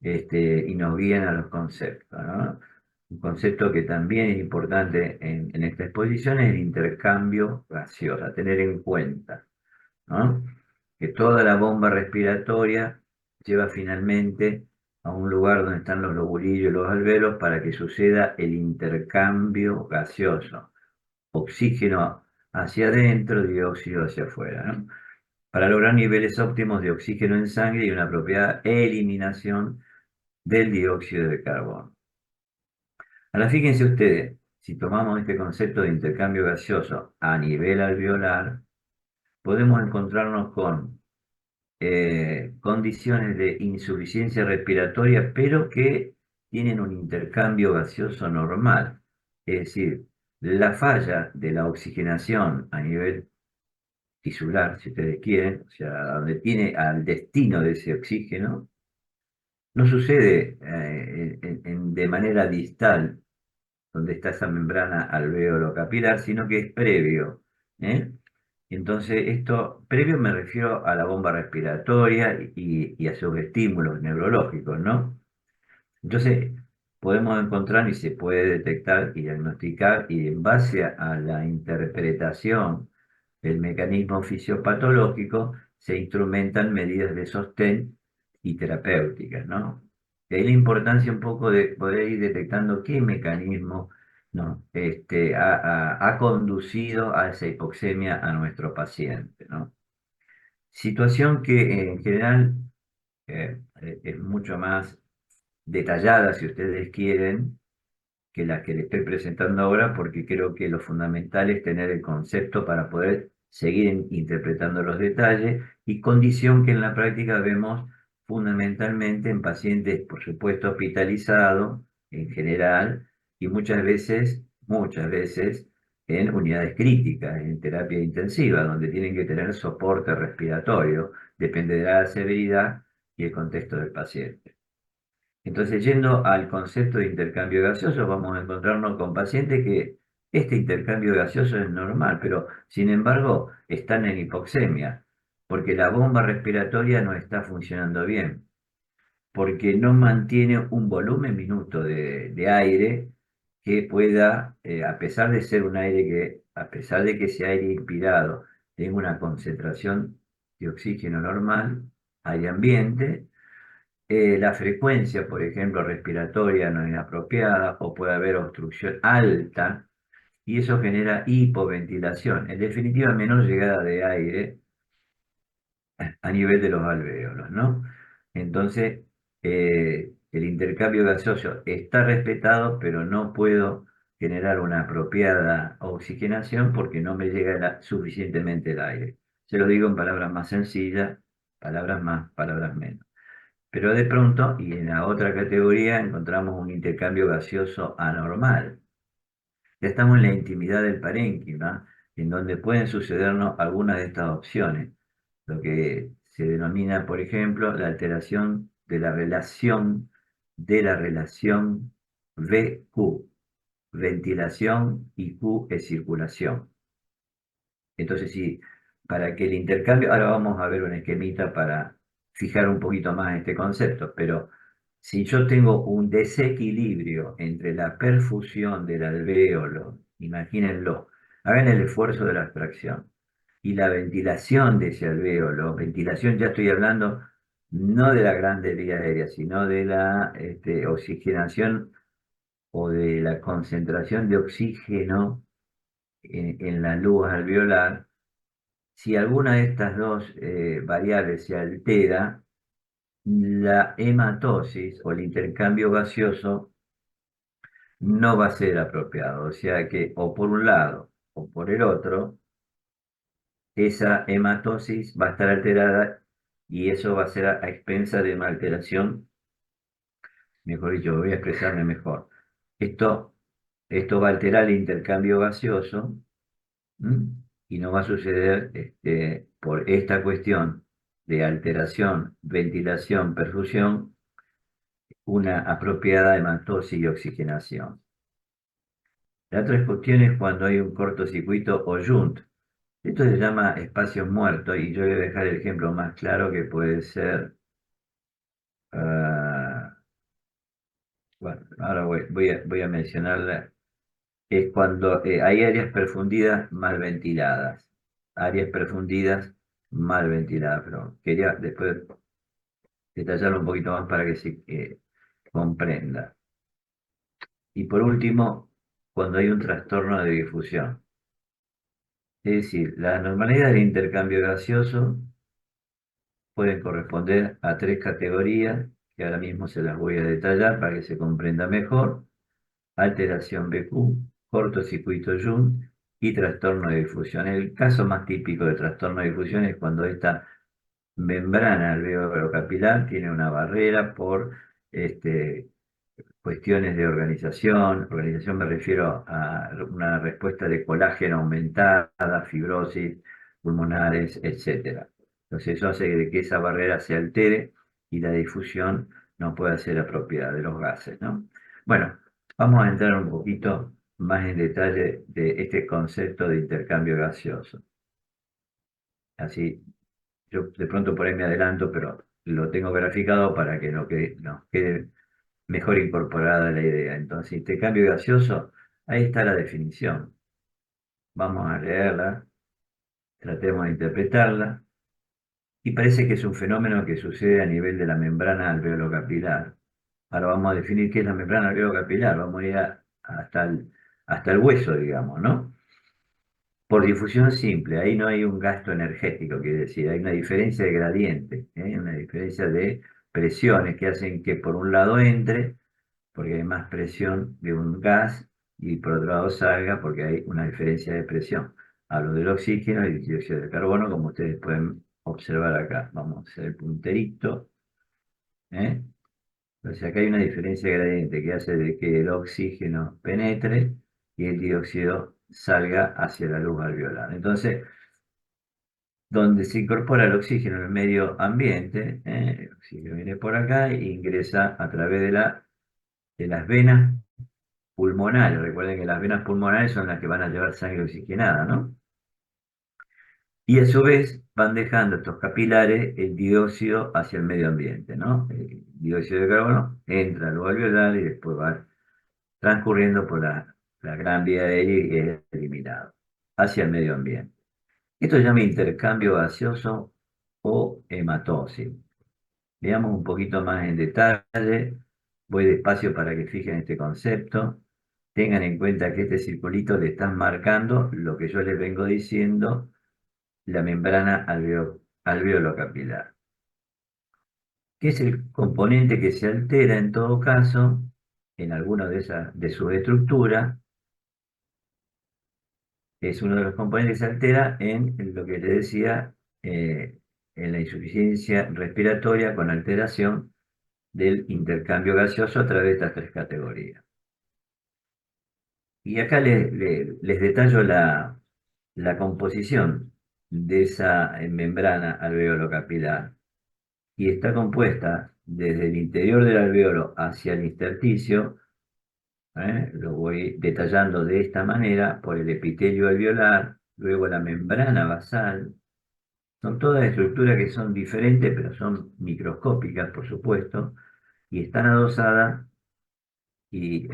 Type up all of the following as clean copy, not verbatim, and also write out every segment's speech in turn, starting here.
y nos guían a los conceptos, ¿no? Un concepto que también es importante en esta exposición es el intercambio gaseoso, a tener en cuenta, ¿no? Que toda la bomba respiratoria lleva finalmente a un lugar donde están los lobulillos y los alveolos para que suceda el intercambio gaseoso, oxígeno hacia adentro, dióxido hacia afuera, ¿no? Para lograr niveles óptimos de oxígeno en sangre y una apropiada eliminación del dióxido de carbono. Ahora fíjense ustedes, si tomamos este concepto de intercambio gaseoso a nivel alveolar, podemos encontrarnos con condiciones de insuficiencia respiratoria, pero que tienen un intercambio gaseoso normal. Es decir, la falla de la oxigenación a nivel tisular, si ustedes quieren, o sea, donde tiene al destino de ese oxígeno, no sucede de manera distal, donde está esa membrana alveolo capilar, sino que es previo. ¿Eh? Entonces, esto, previo me refiero a la bomba respiratoria y a sus estímulos neurológicos, ¿no? Entonces, podemos encontrar y se puede detectar y diagnosticar, y en base a la interpretación del mecanismo fisiopatológico, se instrumentan medidas de sostén y terapéuticas, ¿no? De ahí la importancia un poco de poder ir detectando qué mecanismo, ¿no? ha conducido a esa hipoxemia a nuestro paciente, ¿no? Situación que en general es mucho más detallada, si ustedes quieren, que la que le estoy presentando ahora, porque creo que lo fundamental es tener el concepto para poder seguir interpretando los detalles, y condición que en la práctica vemos fundamentalmente en pacientes, por supuesto, hospitalizados en general, y muchas veces en unidades críticas, en terapia intensiva, donde tienen que tener soporte respiratorio, depende de la severidad y el contexto del paciente. Entonces, yendo al concepto de intercambio gaseoso, vamos a encontrarnos con pacientes que este intercambio gaseoso es normal, pero sin embargo están en hipoxemia, porque la bomba respiratoria no está funcionando bien, porque no mantiene un volumen minuto de aire que pueda, a pesar de ser un aire que, a pesar de que ese aire inspirado tenga una concentración de oxígeno normal, aire ambiente, la frecuencia, por ejemplo, respiratoria no es apropiada o puede haber obstrucción alta y eso genera hipoventilación, en definitiva menor llegada de aire a nivel de los alvéolos, ¿no? Entonces, el intercambio gaseoso está respetado, pero no puedo generar una apropiada oxigenación porque no me llega suficientemente el aire. Se lo digo en palabras más sencillas, palabras más, palabras menos. Pero de pronto, y en la otra categoría, encontramos un intercambio gaseoso anormal. Ya estamos en la intimidad del parénquima, en donde pueden sucedernos algunas de estas opciones, lo que se denomina, por ejemplo, la alteración de la relación VQ, ventilación, y Q es circulación. Entonces, sí, para que el intercambio, ahora vamos a ver un esquemita para fijar un poquito más este concepto, pero si yo tengo un desequilibrio entre la perfusión del alvéolo, imagínenlo, hagan el esfuerzo de la abstracción, y la ventilación de ese alvéolo, ventilación ya estoy hablando no de la grande vía aérea, sino de la oxigenación o de la concentración de oxígeno en la luz alveolar. Si alguna de estas dos variables se altera, la hematosis o el intercambio gaseoso no va a ser apropiado. O sea que o por un lado o por el otro, esa hematosis va a estar alterada y eso va a ser a expensa de una alteración, mejor dicho, voy a expresarme mejor. Esto, esto va a alterar el intercambio gaseoso. ¿Mm? Y no va a suceder por esta cuestión de alteración, ventilación, perfusión, una apropiada hematosis y oxigenación. La otra cuestión es cuando hay un cortocircuito o shunt. Esto se llama espacios muertos y yo voy a dejar el ejemplo más claro que puede ser Bueno, ahora voy a mencionarla. Es cuando hay áreas perfundidas mal ventiladas. Áreas perfundidas mal ventiladas, pero quería después detallarlo un poquito más para que se comprenda. Y por último, cuando hay un trastorno de difusión. Es decir, la normalidad del intercambio gaseoso pueden corresponder a tres categorías, que ahora mismo se las voy a detallar para que se comprenda mejor: alteración BQ, cortocircuito Jun y trastorno de difusión. El caso más típico de trastorno de difusión es cuando esta membrana alveolo-capilar tiene una barrera por este, cuestiones de organización. Organización me refiero a una respuesta de colágeno aumentada, fibrosis pulmonares, etcétera. Entonces eso hace de que esa barrera se altere y la difusión no pueda ser apropiada de los gases, ¿no? Bueno, vamos a entrar un poquito más en detalle de este concepto de intercambio gaseoso. Así, yo de pronto por ahí me adelanto, pero lo tengo graficado para que nos quede mejor incorporada la idea. Entonces, intercambio gaseoso, ahí está la definición. Vamos a leerla, tratemos de interpretarla. Y parece que es un fenómeno que sucede a nivel de la membrana alveolo-capilar. Ahora vamos a definir qué es la membrana alveolo-capilar. Vamos a ir hasta el hueso, digamos, ¿no? Por difusión simple, ahí no hay un gasto energético, quiere decir, hay una diferencia de gradiente, una diferencia de presiones que hacen que por un lado entre, porque hay más presión de un gas, y por otro lado salga porque hay una diferencia de presión. Hablo del oxígeno y del dióxido de carbono, como ustedes pueden observar acá. Vamos a hacer el punterito. ¿eh? Entonces acá hay una diferencia de gradiente que hace de que el oxígeno penetre y el dióxido salga hacia la luz alveolar. Entonces, donde se incorpora el oxígeno en el medio ambiente, el oxígeno viene por acá e ingresa a través de las venas pulmonares. Recuerden que las venas pulmonares son las que van a llevar sangre oxigenada, ¿no? Y a su vez van dejando estos capilares el dióxido hacia el medio ambiente, ¿no? El dióxido de carbono entra al alveolar y después va transcurriendo por la gran vía aérea y es eliminado hacia el medio ambiente. Esto se llama intercambio gaseoso o hematosis. Veamos un poquito más en detalle. Voy despacio para que fijen este concepto. Tengan en cuenta que este circulito le están marcando lo que yo les vengo diciendo, la membrana alveolo-capilar, que es el componente que se altera en todo caso en alguna de sus estructuras. Es uno de los componentes que se altera en lo que les decía, en la insuficiencia respiratoria con alteración del intercambio gaseoso a través de estas tres categorías. Y acá les detallo la composición de esa membrana alveolo-capilar. Y está compuesta desde el interior del alveolo hacia el intersticio. Lo voy detallando de esta manera: por el epitelio alveolar, luego la membrana basal. Son todas estructuras que son diferentes, pero son microscópicas, por supuesto, y están adosadas y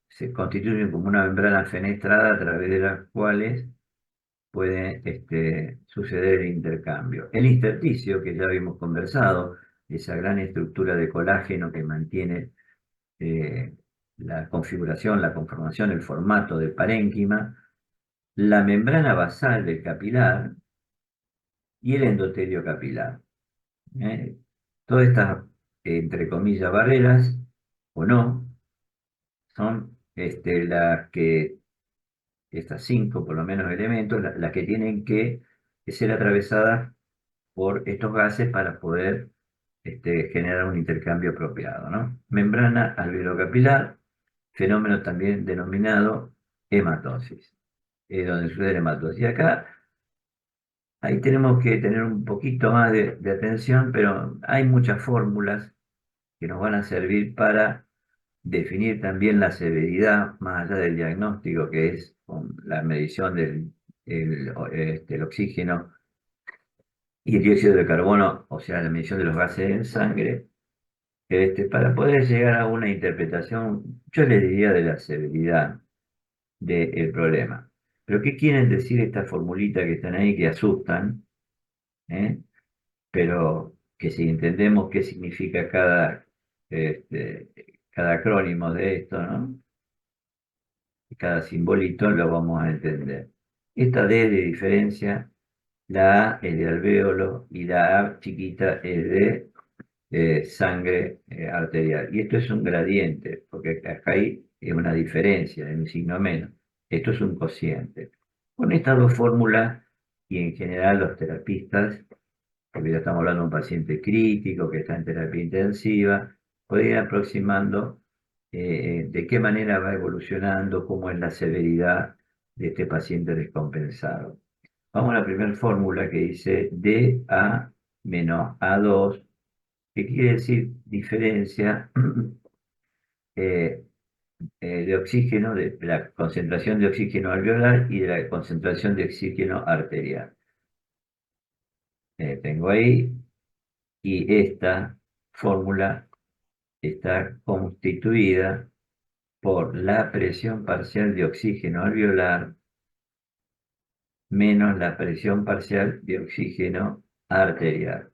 se constituyen como una membrana fenestrada a través de las cuales puede suceder el intercambio. El intersticio, que ya habíamos conversado, esa gran estructura de colágeno que mantiene eh, la configuración, la conformación, el formato del parénquima, la membrana basal del capilar y el endotelio capilar. ¿eh? Todas estas, entre comillas, barreras, o no, son estas cinco, por lo menos, elementos, las que tienen que ser atravesadas por estos gases para poder generar un intercambio apropiado, ¿no? Membrana alveolo-capilar, fenómeno también denominado hematosis, donde sucede la hematosis. Y acá, ahí tenemos que tener un poquito más de atención, pero hay muchas fórmulas que nos van a servir para definir también la severidad, más allá del diagnóstico, que es con la medición del oxígeno y el dióxido de carbono, o sea, la medición de los gases en sangre. Para poder llegar a una interpretación, yo les diría de la severidad del problema. Pero ¿qué quieren decir estas formulitas que están ahí que asustan? ¿Eh? Pero que si entendemos qué significa este, cada acrónimo de esto, ¿no? Cada simbolito lo vamos a entender. Esta D de diferencia, la A es de alvéolo y la A chiquita es de sangre arterial. Y esto es un gradiente, porque acá hay una diferencia, en un signo menos. Esto es un cociente. Con estas dos fórmulas, y en general los terapistas, porque ya estamos hablando de un paciente crítico que está en terapia intensiva, puede ir aproximando de qué manera va evolucionando, cómo es la severidad de este paciente descompensado. Vamos a la primera fórmula que dice DA menos A2, que quiere decir diferencia eh, de oxígeno, de la concentración de oxígeno alveolar y de la concentración de oxígeno arterial. Tengo ahí, y esta fórmula está constituida por la presión parcial de oxígeno alveolar menos la presión parcial de oxígeno arterial.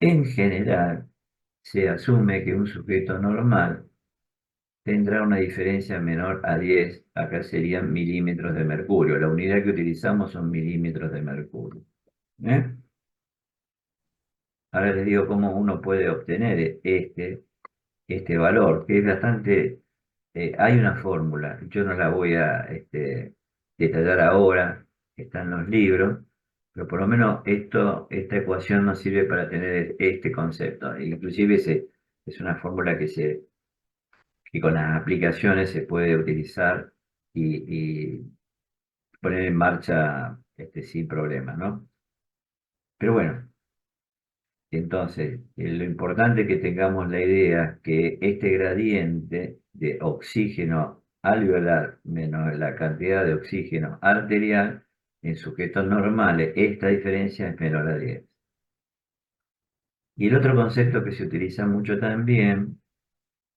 En general, se asume que un sujeto normal tendrá una diferencia menor a 10, acá serían milímetros de mercurio. La unidad que utilizamos son milímetros de mercurio. ¿Eh? Ahora les digo cómo uno puede obtener este valor, que es bastante. Hay una fórmula, yo no la voy a detallar ahora, está en los libros, pero por lo menos esta ecuación nos sirve para tener este concepto. Inclusive es una fórmula que con las aplicaciones se puede utilizar y poner en marcha sin problema, ¿no? Pero bueno, entonces, lo importante es que tengamos la idea que este gradiente de oxígeno alveolar menos la cantidad de oxígeno arterial en sujetos normales, esta diferencia es menor a 10. Y el otro concepto que se utiliza mucho también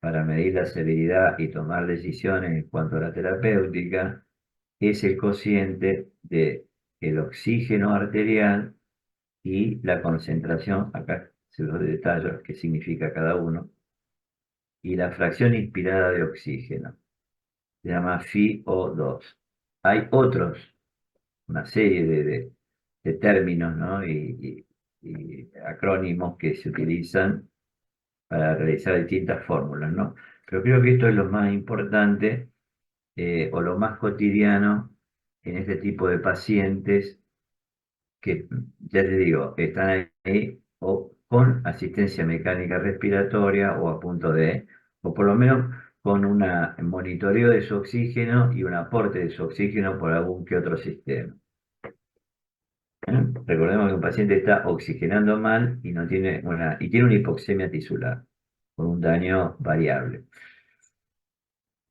para medir la severidad y tomar decisiones en cuanto a la terapéutica es el cociente de el oxígeno arterial y la concentración, acá se los detallo qué significa cada uno, y la fracción inspirada de oxígeno, se llama FiO2. Hay otros, una serie de términos, ¿no? y acrónimos que se utilizan para realizar distintas fórmulas, ¿no? Pero creo que esto es lo más importante o lo más cotidiano en este tipo de pacientes que, ya te digo, están ahí o con asistencia mecánica respiratoria o a punto de, o por lo menos con un monitoreo de su oxígeno y un aporte de su oxígeno por algún que otro sistema. Recordemos que un paciente está oxigenando mal y no tiene y tiene una hipoxemia tisular con un daño variable.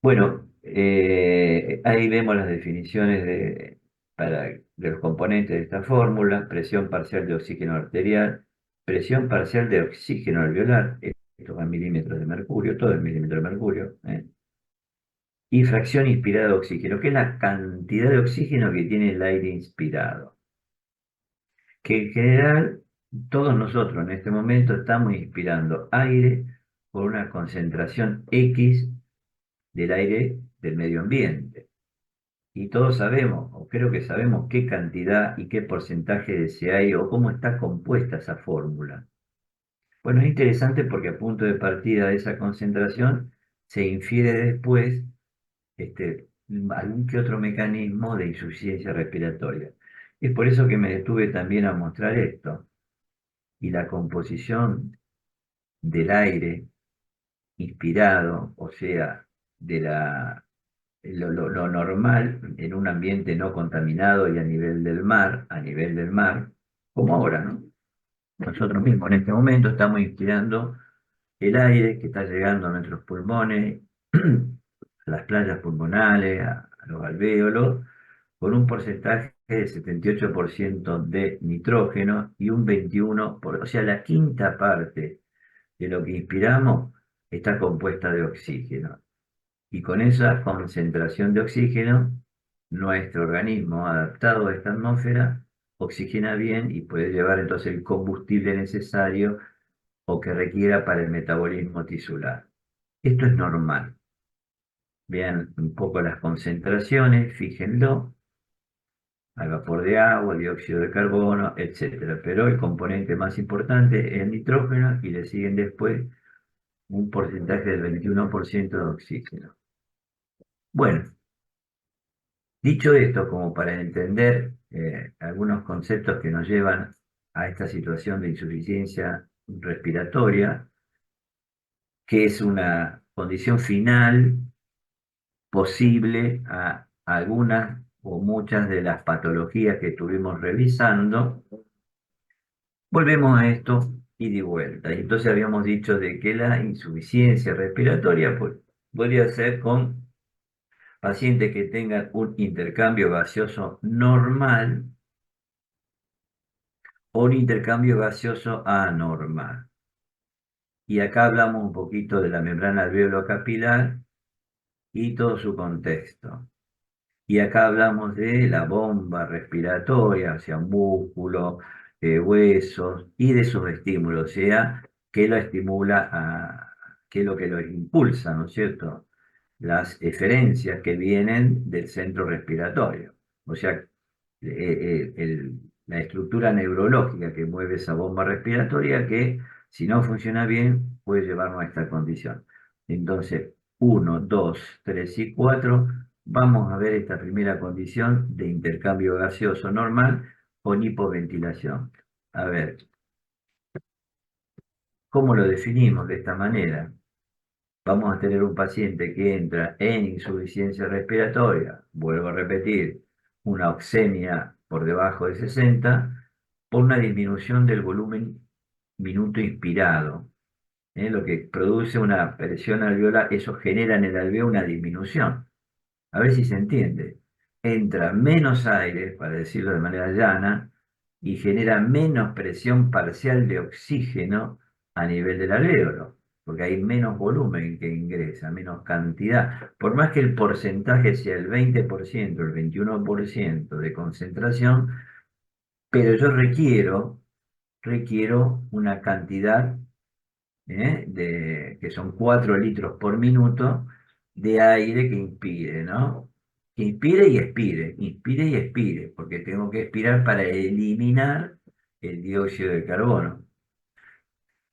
Bueno, ahí vemos las definiciones de los componentes de esta fórmula: presión parcial de oxígeno arterial, presión parcial de oxígeno alveolar, esto va en milímetros de mercurio, todo es milímetros de mercurio, y fracción inspirada de oxígeno, que es la cantidad de oxígeno que tiene el aire inspirado, que en general todos nosotros en este momento estamos inspirando aire por una concentración X del aire del medio ambiente. Y todos sabemos, o creo que sabemos, qué cantidad y qué porcentaje de ese aire o cómo está compuesta esa fórmula. Bueno, es interesante porque a punto de partida de esa concentración se infiere después algún que otro mecanismo de insuficiencia respiratoria. Es por eso que me detuve también a mostrar esto. Y la composición del aire inspirado, o sea, de lo normal en un ambiente no contaminado y a nivel del mar, como ahora, ¿no? Nosotros mismos en este momento estamos inspirando el aire que está llegando a nuestros pulmones, a las playas pulmonales, a los alvéolos, con un porcentaje de 78% de nitrógeno y un 21%, o sea, la quinta parte de lo que inspiramos está compuesta de oxígeno. Y con esa concentración de oxígeno, nuestro organismo, adaptado a esta atmósfera, oxigena bien y puede llevar entonces el combustible necesario o que requiera para el metabolismo tisular. Esto es normal. Vean un poco las concentraciones, fíjenlo, al vapor de agua, dióxido de carbono, etcétera. Pero el componente más importante es el nitrógeno y le siguen después un porcentaje del 21% de oxígeno. Bueno, dicho esto, como para entender algunos conceptos que nos llevan a esta situación de insuficiencia respiratoria, que es una condición final posible a algunas o muchas de las patologías que estuvimos revisando, volvemos a esto y de vuelta. Y entonces habíamos dicho de que la insuficiencia respiratoria pues, podría ser con pacientes que tengan un intercambio gaseoso normal o un intercambio gaseoso anormal. Y acá hablamos un poquito de la membrana alveolo-capilar y todo su contexto. Y acá hablamos de la bomba respiratoria hacia músculo, huesos y de sus estímulos, o sea, qué lo estimula, qué es lo que lo impulsa, ¿no es cierto? Las eferencias que vienen del centro respiratorio. O sea, la estructura neurológica que mueve esa bomba respiratoria que, si no funciona bien, puede llevarnos a esta condición. Entonces, 1, 2, 3 y 4, vamos a ver esta primera condición de intercambio gaseoso normal con hipoventilación. A ver, ¿cómo lo definimos de esta manera? Vamos a tener un paciente que entra en insuficiencia respiratoria, vuelvo a repetir, una oxemia por debajo de 60, por una disminución del volumen minuto inspirado, lo que produce una presión alveolar, eso genera en el alveolo una disminución. A ver si se entiende. Entra menos aire, para decirlo de manera llana, y genera menos presión parcial de oxígeno a nivel del alvéolo, porque hay menos volumen que ingresa, menos cantidad. Por más que el porcentaje sea el 20%, el 21% de concentración, pero yo requiero una cantidad que son 4 litros por minuto de aire que inspire, ¿no? Que inspire y expire, porque tengo que expirar para eliminar el dióxido de carbono.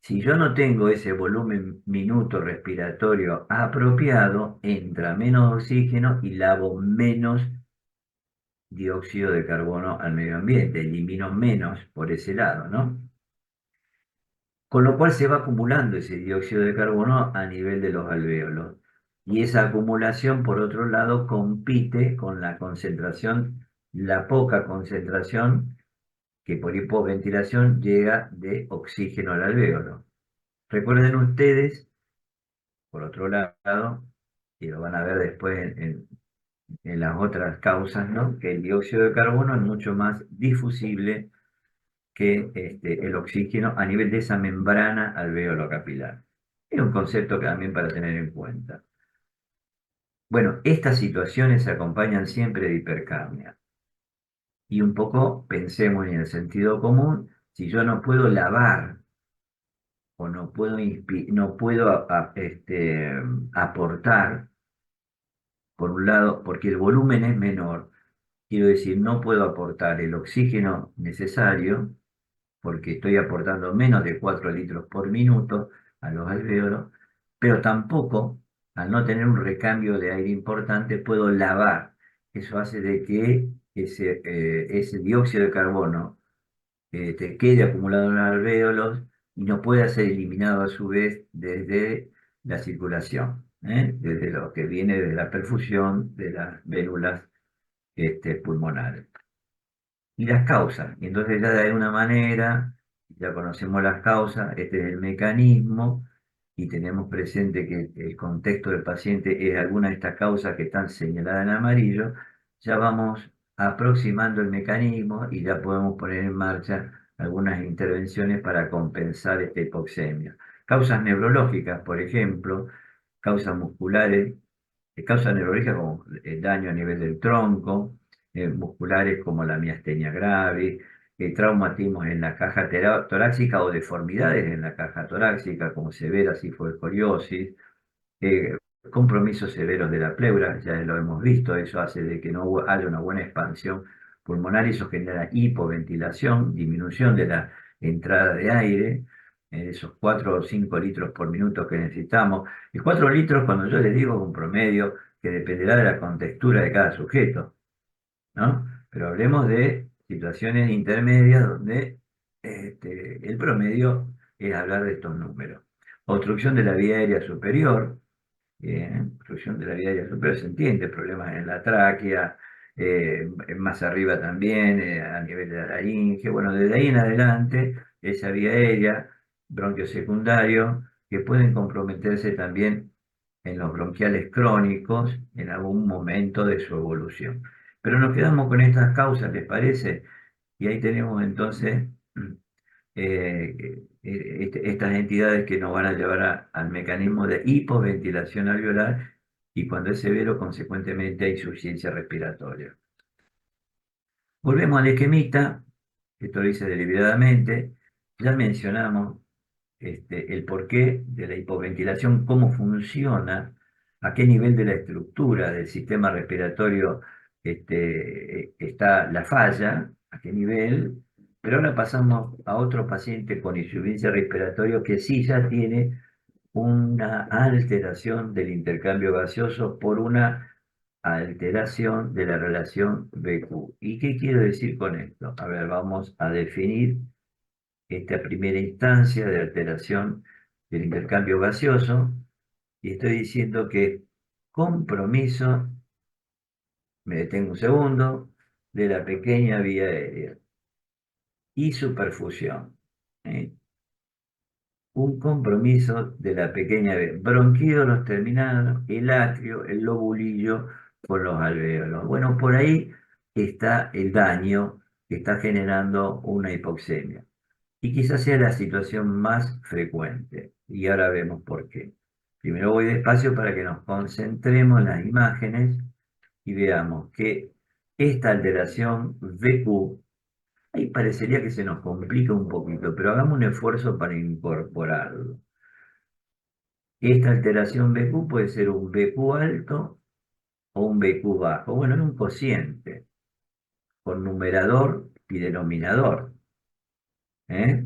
Si yo no tengo ese volumen minuto respiratorio apropiado, entra menos oxígeno y lavo menos dióxido de carbono al medio ambiente, elimino menos por ese lado, ¿no? Con lo cual se va acumulando ese dióxido de carbono a nivel de los alvéolos. Y esa acumulación, por otro lado, compite con la concentración, la poca concentración que por hipoventilación llega de oxígeno al alvéolo. Recuerden ustedes, por otro lado, y lo van a ver después en las otras causas, ¿no? Que el dióxido de carbono es mucho más difusible que el oxígeno a nivel de esa membrana alveolo-capilar. Es un concepto que también para tener en cuenta. Bueno, estas situaciones se acompañan siempre de hipercapnia. Y un poco pensemos en el sentido común, si yo no puedo lavar o no puedo aportar, por un lado, porque el volumen es menor, quiero decir, no puedo aportar el oxígeno necesario, porque estoy aportando menos de 4 litros por minuto a los alvéolos, pero tampoco, al no tener un recambio de aire importante, puedo lavar. Eso hace de que ese dióxido de carbono te quede acumulado en los alvéolos y no pueda ser eliminado a su vez desde la circulación, desde lo que viene de la perfusión de las vénulas pulmonares y las causas. Y entonces ya de alguna manera, ya conocemos las causas, este es el mecanismo y tenemos presente que el contexto del paciente es alguna de estas causas que están señaladas en amarillo, ya vamos aproximando el mecanismo y ya podemos poner en marcha algunas intervenciones para compensar esta hipoxemia. Causas neurológicas, por ejemplo, causas musculares, causas neurológicas como daño a nivel del tronco, musculares como la miastenia gravis, traumatismos en la caja torácica o deformidades en la caja torácica, como severa cifoescoliosis, eh, compromisos severos de la pleura, ya lo hemos visto, eso hace de que no haya una buena expansión pulmonar y eso genera hipoventilación, disminución de la entrada de aire, esos 4 o 5 litros por minuto que necesitamos. Y 4 litros, cuando yo les digo, es un promedio que dependerá de la contextura de cada sujeto, ¿no? Pero hablemos de situaciones intermedias donde el promedio es hablar de estos números. Obstrucción de la vía aérea superior, obstrucción de la vía aérea superior, se entiende, problemas en la tráquea, más arriba también, a nivel de la laringe. Bueno, desde ahí en adelante, esa vía aérea, bronquio secundario, que pueden comprometerse también en los bronquiales crónicos en algún momento de su evolución. Pero nos quedamos con estas causas, ¿les parece? Y ahí tenemos entonces estas entidades que nos van a llevar al mecanismo de hipoventilación alveolar y cuando es severo, consecuentemente, hay insuficiencia respiratoria. Volvemos al esquemita, esto lo hice deliberadamente, ya mencionamos el porqué de la hipoventilación, cómo funciona, a qué nivel de la estructura del sistema respiratorio está la falla, a qué nivel, pero ahora pasamos a otro paciente con insuficiencia respiratoria que sí ya tiene una alteración del intercambio gaseoso por una alteración de la relación BQ. ¿Y qué quiero decir con esto? A ver, vamos a definir esta primera instancia de alteración del intercambio gaseoso y estoy diciendo que compromiso, me detengo un segundo, de la pequeña vía aérea y su perfusión. ¿Eh? Un compromiso de la pequeña vía, bronquíolos terminados, el atrio, el lobulillo con los alvéolos. Bueno, por ahí está el daño que está generando una hipoxemia. Y quizás sea la situación más frecuente. Y ahora vemos por qué. Primero voy despacio para que nos concentremos en las imágenes y veamos que esta alteración VQ, ahí parecería que se nos complica un poquito, pero hagamos un esfuerzo para incorporarlo. Esta alteración VQ puede ser un VQ alto o un VQ bajo. Bueno, es un cociente con numerador y denominador. ¿Eh?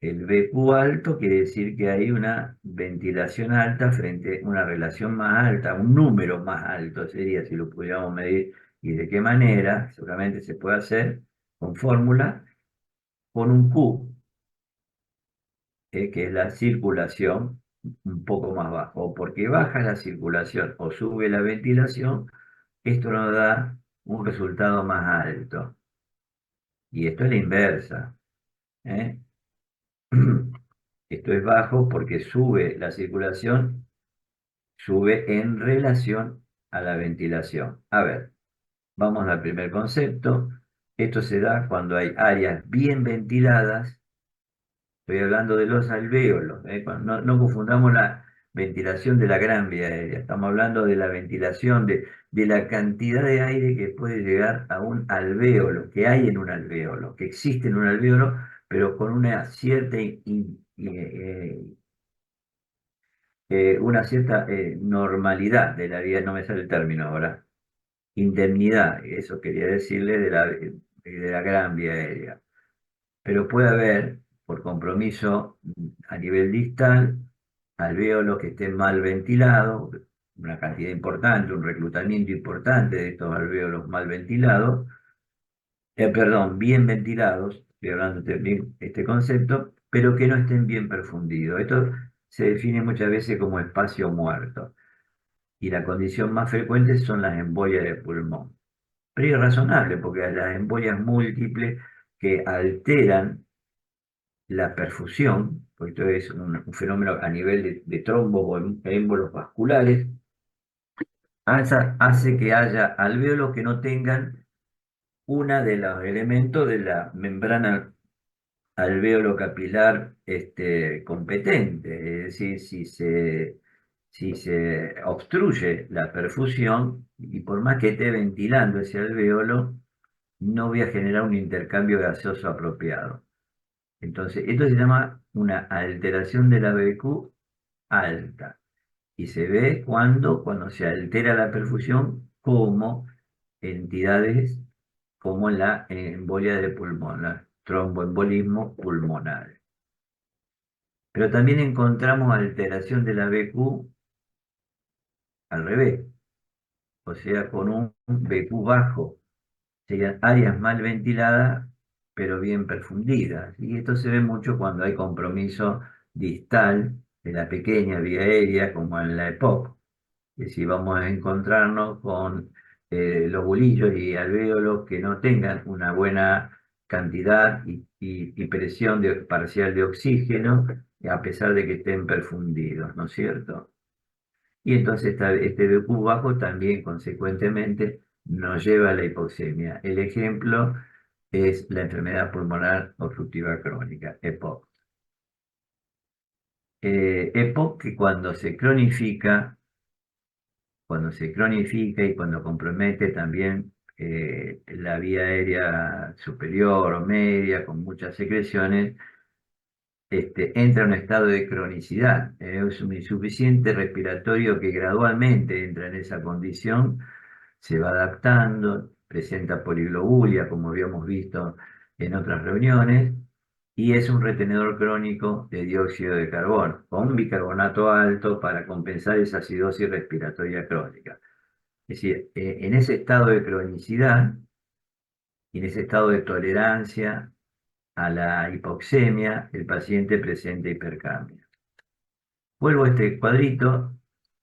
El BQ alto quiere decir que hay una ventilación alta frente a una relación más alta, un número más alto sería si lo pudiéramos medir y de qué manera, seguramente se puede hacer con fórmula, con un Q, que es la circulación un poco más bajo, o porque baja la circulación o sube la ventilación, esto nos da un resultado más alto. Y esto es la inversa. ¿Eh? Esto es bajo porque sube la circulación, sube en relación a la ventilación. A ver, vamos al primer concepto. Esto se da cuando hay áreas bien ventiladas. Estoy hablando de los alvéolos. No confundamos la ventilación de la gran vía aérea. Estamos hablando de la ventilación, de la cantidad de aire que puede llegar a un alvéolo, que hay en un alvéolo, que existe en un alvéolo, pero con una cierta normalidad de la vida, no me sale el término ahora, indemnidad, eso quería decirle de la gran vía aérea. Pero puede haber, por compromiso a nivel distal, alvéolos que estén mal ventilados, una cantidad importante, un reclutamiento importante de estos alvéolos mal ventilados, perdón, bien ventilados, estoy hablando de este concepto, pero que no estén bien perfundidos. Esto se define muchas veces como espacio muerto. Y la condición más frecuente son las embolias de pulmón. Pero es razonable porque las embolias múltiples que alteran la perfusión, porque esto es un fenómeno a nivel de trombos o émbolos vasculares, hace que haya alvéolos que no tengan una de los elementos de la membrana alvéolo capilar competente, es decir, si se obstruye la perfusión, y por más que esté ventilando ese alvéolo, no voy a generar un intercambio gaseoso apropiado. Entonces, esto se llama una alteración de la BQ alta. Y se ve cuando se altera la perfusión como entidades como la embolia de pulmón, la tromboembolismo pulmonar. Pero también encontramos alteración de la BQ al revés, o sea, con un BQ bajo, serían áreas mal ventiladas, pero bien perfundidas. Y esto se ve mucho cuando hay compromiso distal de la pequeña vía aérea, como en la EPOC. Es decir, vamos a encontrarnos con los bolillos y alvéolos que no tengan una buena cantidad y presión parcial de oxígeno, a pesar de que estén perfundidos, ¿no es cierto? Y entonces este BQ bajo también, consecuentemente, nos lleva a la hipoxemia. El ejemplo es la enfermedad pulmonar obstructiva crónica, EPOC. EPOC que cuando se cronifica y cuando compromete también la vía aérea superior o media con muchas secreciones, entra en un estado de cronicidad. Es un insuficiente respiratorio que gradualmente entra en esa condición, se va adaptando, presenta poliglobulia, como habíamos visto en otras reuniones, y es un retenedor crónico de dióxido de carbono, con bicarbonato alto para compensar esa acidosis respiratoria crónica. Es decir, en ese estado de cronicidad y en ese estado de tolerancia a la hipoxemia, el paciente presenta hipercambio. Vuelvo a este cuadrito,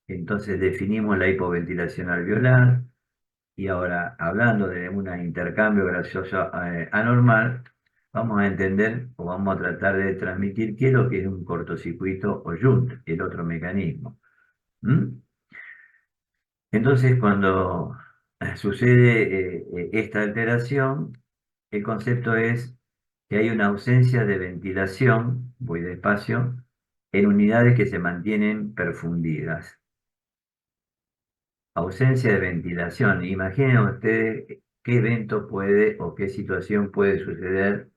entonces definimos la hipoventilación alveolar y ahora hablando de un intercambio gaseoso anormal, vamos a entender o vamos a tratar de transmitir qué es lo que es un cortocircuito o shunt, el otro mecanismo. ¿Mm? Entonces, cuando sucede esta alteración, el concepto es que hay una ausencia de ventilación, voy despacio, en unidades que se mantienen perfundidas. Ausencia de ventilación. Imaginen ustedes qué evento puede o qué situación puede suceder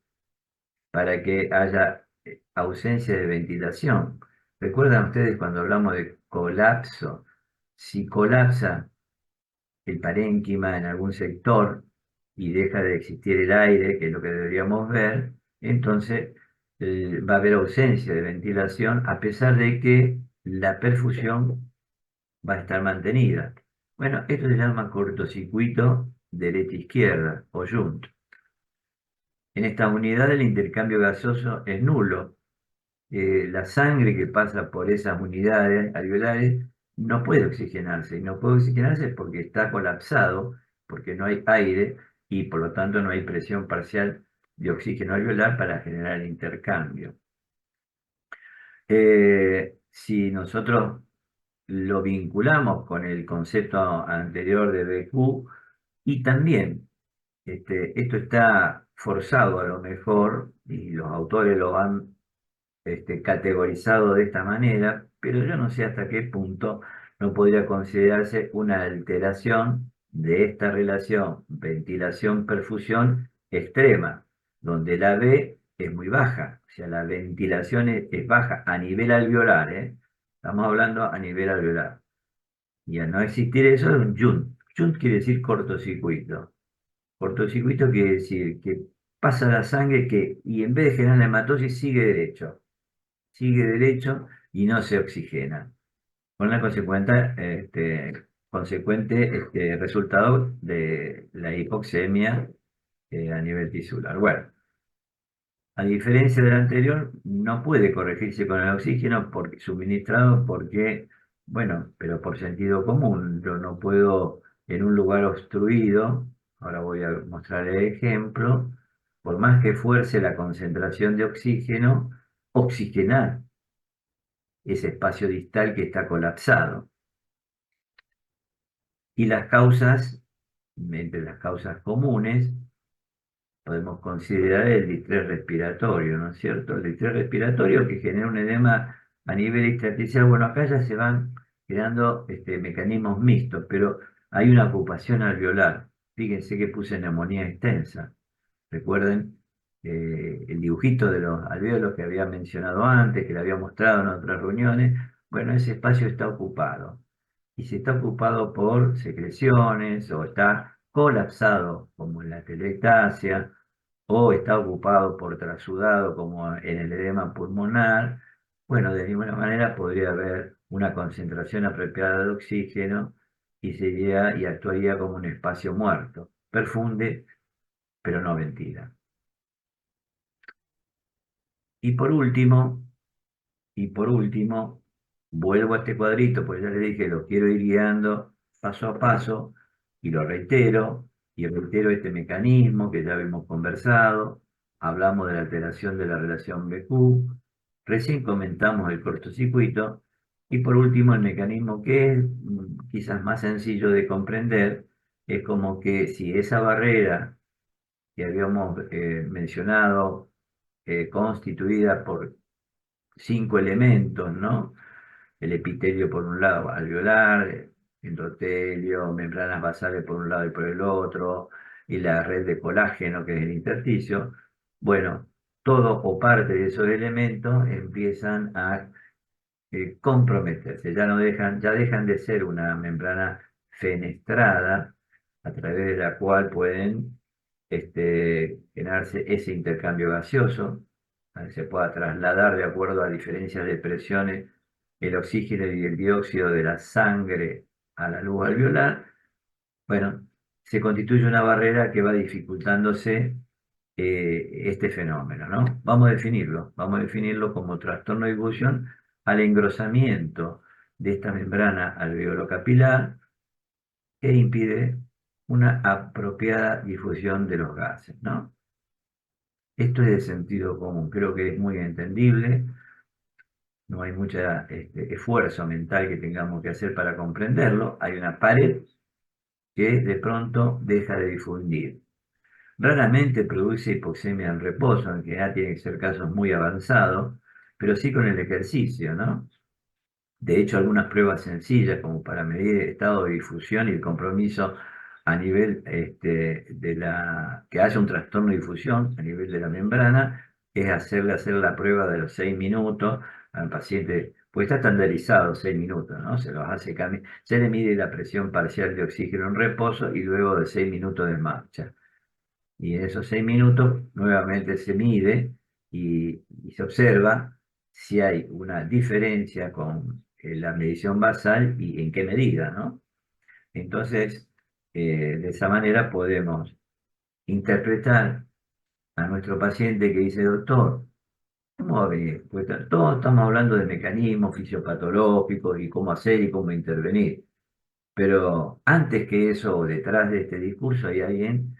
para que haya ausencia de ventilación. ¿Recuerdan ustedes cuando hablamos de colapso? Si colapsa el parénquima en algún sector y deja de existir el aire, que es lo que deberíamos ver, entonces va a haber ausencia de ventilación a pesar de que la perfusión va a estar mantenida. Bueno, esto se llama cortocircuito derecha-izquierda o shunt. En esta unidad el intercambio gaseoso es nulo. La sangre que pasa por esas unidades alveolares no puede oxigenarse. Y no puede oxigenarse porque está colapsado, porque no hay aire y por lo tanto no hay presión parcial de oxígeno alveolar para generar el intercambio. Si nosotros lo vinculamos con el concepto anterior de BQ y también esto está forzado a lo mejor y los autores lo han categorizado de esta manera, pero yo no sé hasta qué punto no podría considerarse una alteración de esta relación ventilación-perfusión extrema, donde la B es muy baja, o sea, la ventilación es baja a nivel alveolar, ¿eh? Estamos hablando a nivel alveolar. Y al no existir eso es un shunt. Shunt quiere decir cortocircuito. Cortocircuito quiere decir que pasa la sangre y en vez de generar la hematosis sigue derecho y no se oxigena, con la consecuente resultado de la hipoxemia a nivel tisular. Bueno, a diferencia del anterior, no puede corregirse con el oxígeno suministrado porque, bueno, pero por sentido común, yo no puedo en un lugar obstruido, ahora voy a mostrar el ejemplo, por más que fuerce la concentración de oxígeno, oxigenar ese espacio distal que está colapsado. Y las causas, entre las causas comunes, podemos considerar el distrés respiratorio, ¿no es cierto? El distrés respiratorio que genera un edema a nivel intersticial. Bueno, acá ya se van creando mecanismos mixtos, pero hay una ocupación alveolar. Fíjense que puse neumonía extensa. Recuerden el dibujito de los alvéolos que había mencionado antes, que le había mostrado en otras reuniones. Bueno, ese espacio está ocupado. Y si está ocupado por secreciones o está colapsado, como en la telectasia, o está ocupado por trasudado, como en el edema pulmonar, bueno, de ninguna manera podría haber una concentración apropiada de oxígeno y sería y actuaría como un espacio muerto. Perfunde, pero no ventila. Y por último, Y por último, vuelvo a este cuadrito, pues ya les dije, lo quiero ir guiando paso a paso y lo reitero, y reitero este mecanismo que ya hemos conversado, hablamos de la alteración de la relación BQ, recién comentamos el cortocircuito, y por último el mecanismo que es quizás más sencillo de comprender, es como que si esa barrera que habíamos mencionado, constituida por 5 elementos, ¿no? El epitelio por un lado, alveolar, endotelio, membranas basales por un lado y por el otro, y la red de colágeno que es el intersticio. Bueno, todo o parte de esos elementos empiezan a comprometerse, ya dejan de ser una membrana fenestrada a través de la cual pueden generarse ese intercambio gaseoso, para que se pueda trasladar de acuerdo a diferencias de presiones el oxígeno y el dióxido de la sangre a la luz alveolar. Bueno, se constituye una barrera que va dificultándose este fenómeno, ¿no? Vamos a definirlo como trastorno de difusión al engrosamiento de esta membrana alveolo-capilar que impide una apropiada difusión de los gases, ¿no? Esto es de sentido común, creo que es muy entendible, no hay mucho esfuerzo mental que tengamos que hacer para comprenderlo, hay una pared que de pronto deja de difundir. Raramente produce hipoxemia en reposo, en general tiene que ser casos muy avanzados, pero sí con el ejercicio, ¿no? De hecho, algunas pruebas sencillas como para medir el estado de difusión y el compromiso a nivel que haya un trastorno de difusión a nivel de la membrana, es hacer la prueba de los 6 minutos al paciente, pues está estandarizado 6 minutos, ¿no? Se los hace se le mide la presión parcial de oxígeno en reposo y luego de 6 minutos de marcha. Y en esos 6 minutos nuevamente se mide y se observa si hay una diferencia con la medición basal y en qué medida, ¿no? Entonces, de esa manera podemos interpretar a nuestro paciente que dice, doctor, ¿cómo va a venir? Pues todos estamos hablando de mecanismos fisiopatológicos y cómo hacer y cómo intervenir. Pero antes que eso, detrás de este discurso hay alguien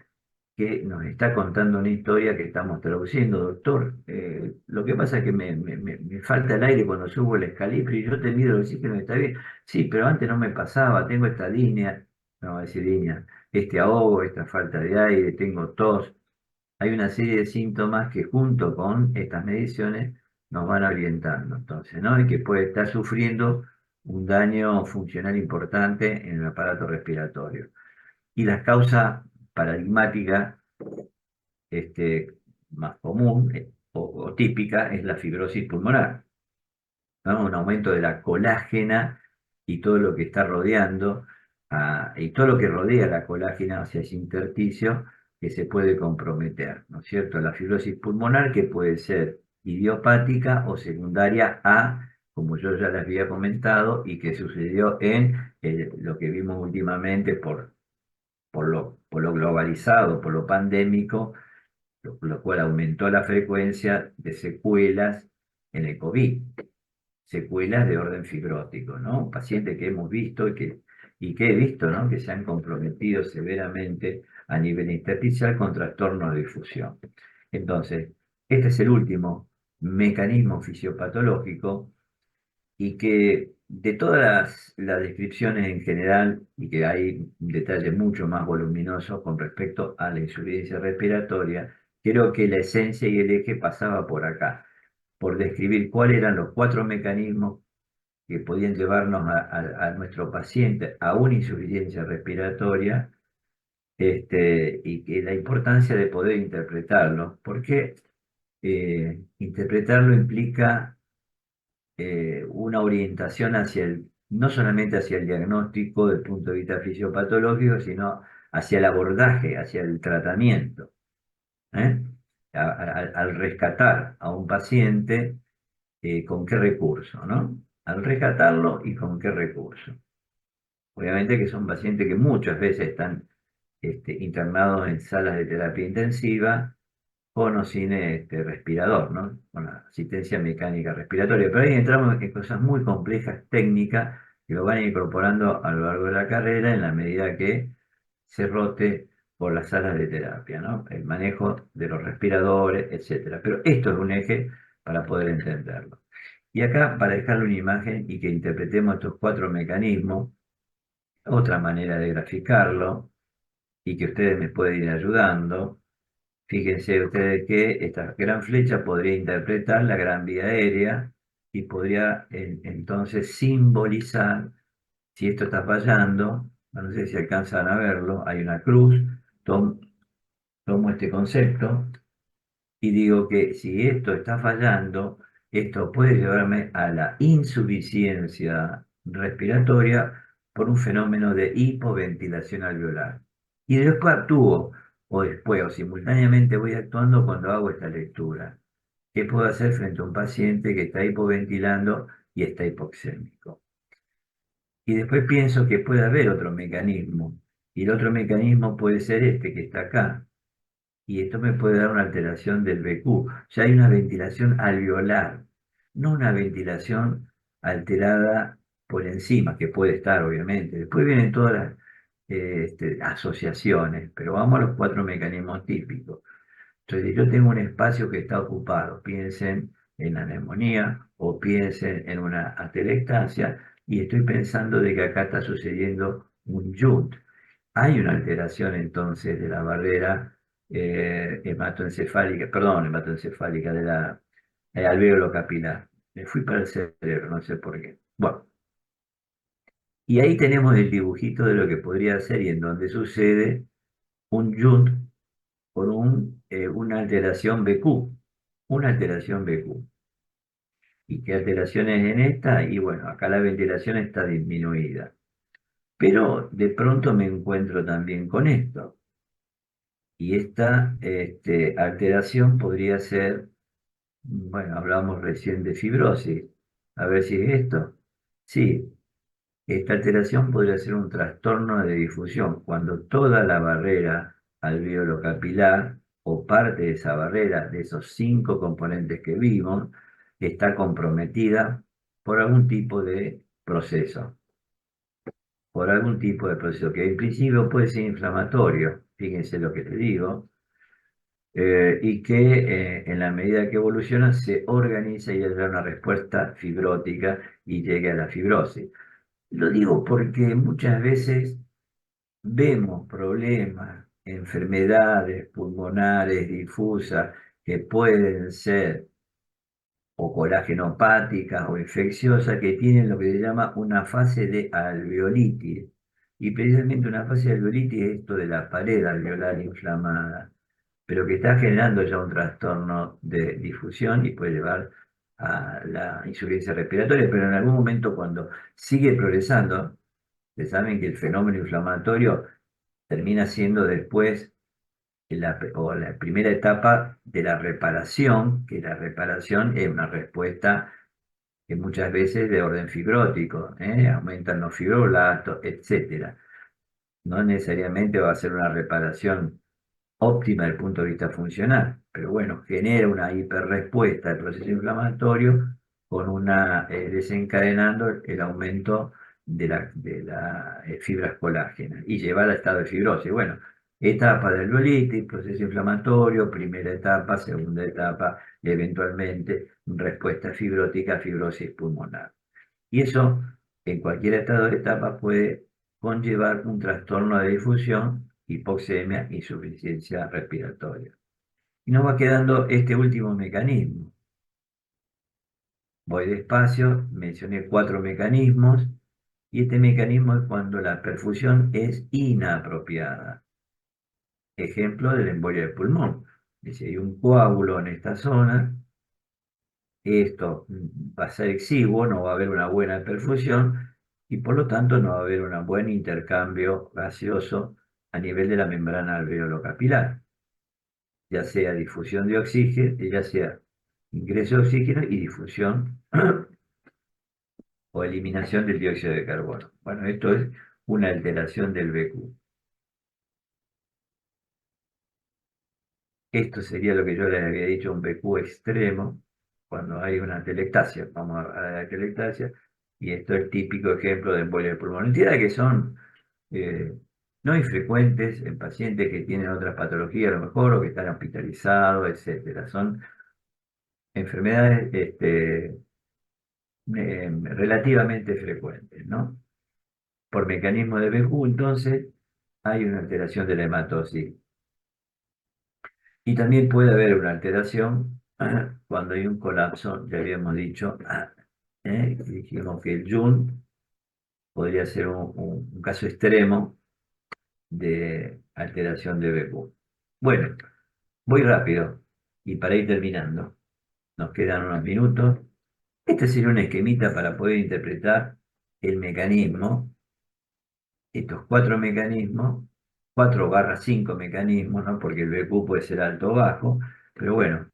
que nos está contando una historia que estamos traduciendo, doctor. Lo que pasa es que me falta el aire cuando subo el escalifrio y yo te mido el oxígeno y está bien. Sí, pero antes no me pasaba, tengo esta línea, no, decir línea, este ahogo, esta falta de aire, tengo tos. Hay una serie de síntomas que junto con estas mediciones nos van orientando, entonces, ¿no? Y que puede estar sufriendo un daño funcional importante en el aparato respiratorio. Y las causas paradigmáticas más común o típica es la fibrosis pulmonar, ¿no? Un aumento de la colágena y todo lo que está rodeando, y todo lo que rodea la colágena hacia ese intersticio que se puede comprometer, ¿no es cierto? La fibrosis pulmonar que puede ser idiopática o secundaria a, como yo ya les había comentado, y que sucedió en lo que vimos últimamente por lo globalizado, por lo pandémico, lo cual aumentó la frecuencia de secuelas en el COVID, secuelas de orden fibrótico, ¿no? Pacientes que hemos visto y que he visto, ¿no? Que se han comprometido severamente a nivel intersticial con trastornos de difusión. Entonces, este es el último mecanismo fisiopatológico y que de todas las descripciones en general, y que hay detalles mucho más voluminosos con respecto a la insuficiencia respiratoria, creo que la esencia y el eje pasaba por acá, por describir cuáles eran los cuatro mecanismos que podían llevarnos a nuestro paciente a una insuficiencia respiratoria, y que la importancia de poder interpretarlo, porque interpretarlo implica una orientación hacia no solamente hacia el diagnóstico desde el punto de vista fisiopatológico, sino hacia el abordaje, hacia el tratamiento. ¿Eh? Al rescatar a un paciente, ¿con qué recurso, no? Al rescatarlo y con qué recurso. Obviamente que son pacientes que muchas veces están internados en salas de terapia intensiva con o sin respirador, ¿no? Con la asistencia mecánica respiratoria. Pero ahí entramos en cosas muy complejas, técnicas, que lo van incorporando a lo largo de la carrera en la medida que se rote por las salas de terapia, ¿no? El manejo de los respiradores, etcétera. Pero esto es un eje para poder entenderlo. Y acá, para dejarle una imagen y que interpretemos estos cuatro mecanismos, otra manera de graficarlo, y que ustedes me pueden ir ayudando. Fíjense ustedes que esta gran flecha podría interpretar la gran vía aérea y podría entonces simbolizar, si esto está fallando, no sé si alcanzan a verlo, hay una cruz, tomo este concepto y digo que si esto está fallando, esto puede llevarme a la insuficiencia respiratoria por un fenómeno de hipoventilación alveolar. Y después actúo, o después, o simultáneamente voy actuando cuando hago esta lectura. ¿Qué puedo hacer frente a un paciente que está hipoventilando y está hipoxémico? Y después pienso que puede haber otro mecanismo, y el otro mecanismo puede ser este que está acá, y esto me puede dar una alteración del BQ. Ya hay una ventilación alveolar, no una ventilación alterada por encima, que puede estar, obviamente. Después vienen todas las asociaciones, pero vamos a los cuatro mecanismos típicos. Entonces, si yo tengo un espacio que está ocupado, piensen en la neumonía o piensen en una atelectasia, y estoy pensando de que acá está sucediendo un JUNT. Hay una alteración entonces de la barrera hematoencefálica, perdón, hematoencefálica de la alvéolo capilar. Me fui para el cerebro, no sé por qué. Bueno, y ahí tenemos el dibujito de lo que podría ser y en donde sucede un JUNT por una alteración BQ, una alteración BQ. ¿Y qué alteraciones en esta? Y bueno, acá la ventilación está disminuida. Pero de pronto me encuentro también con esto. Y esta alteración podría ser, bueno, hablamos recién de fibrosis. A ver si es esto. Sí, esta alteración podría ser un trastorno de difusión, cuando toda la barrera alveolo-capilar o parte de esa barrera, de esos cinco componentes que vimos, está comprometida por algún tipo de proceso, que en principio puede ser inflamatorio, fíjense lo que te digo, y que en la medida que evoluciona se organiza y da una respuesta fibrótica y llegue a la fibrosis. Lo digo porque muchas veces vemos problemas, enfermedades pulmonares difusas que pueden ser o colágenopáticas o infecciosas que tienen lo que se llama una fase de alveolitis. Y precisamente una fase de alveolitis es esto de la pared alveolar inflamada, pero que está generando ya un trastorno de difusión y puede llevar a la insuficiencia respiratoria, pero en algún momento cuando sigue progresando, ustedes saben que el fenómeno inflamatorio termina siendo después la primera etapa de la reparación, que la reparación es una respuesta que muchas veces de orden fibrótico, aumentan los fibroblastos, etcétera. No necesariamente va a ser una reparación óptima desde el punto de vista funcional, pero bueno, genera una hiperrespuesta al proceso inflamatorio con desencadenando el aumento de las fibras colágenas y lleva al estado de fibrosis. Bueno, etapa del alveolitis, proceso inflamatorio, primera etapa, segunda etapa, y eventualmente respuesta fibrótica, fibrosis pulmonar. Y eso, en cualquier estado de etapa, puede conllevar un trastorno de difusión, hipoxemia, insuficiencia respiratoria. Y nos va quedando este último mecanismo. Voy despacio, mencioné 4 mecanismos, y este mecanismo es cuando la perfusión es inapropiada. Ejemplo de la embolia de pulmón. Si hay un coágulo en esta zona, esto va a ser exiguo, no va a haber una buena perfusión y por lo tanto no va a haber un buen intercambio gaseoso a nivel de la membrana alveolo-capilar, ya sea difusión de oxígeno, ya sea ingreso de oxígeno y difusión o eliminación del dióxido de carbono. Bueno, esto es una alteración del BQ. Esto sería lo que yo les había dicho, un BQ extremo, cuando hay una atelectasia. Vamos a la atelectasia, y esto es el típico ejemplo de embolia de pulmón. Entidades que son no infrecuentes en pacientes que tienen otras patologías, a lo mejor, o que están hospitalizados, etcétera. Son enfermedades relativamente frecuentes, ¿no? Por mecanismo de BQ, entonces, hay una alteración de la hematosis. Y también puede haber una alteración cuando hay un colapso, ya habíamos dicho, dijimos que el Jun podría ser un caso extremo de alteración de BQ. Bueno, voy rápido y para ir terminando, nos quedan unos minutos. Este sería un esquemita para poder interpretar el mecanismo, estos 4 mecanismos, 4/5 mecanismos, ¿no? Porque el BQ puede ser alto o bajo, pero bueno,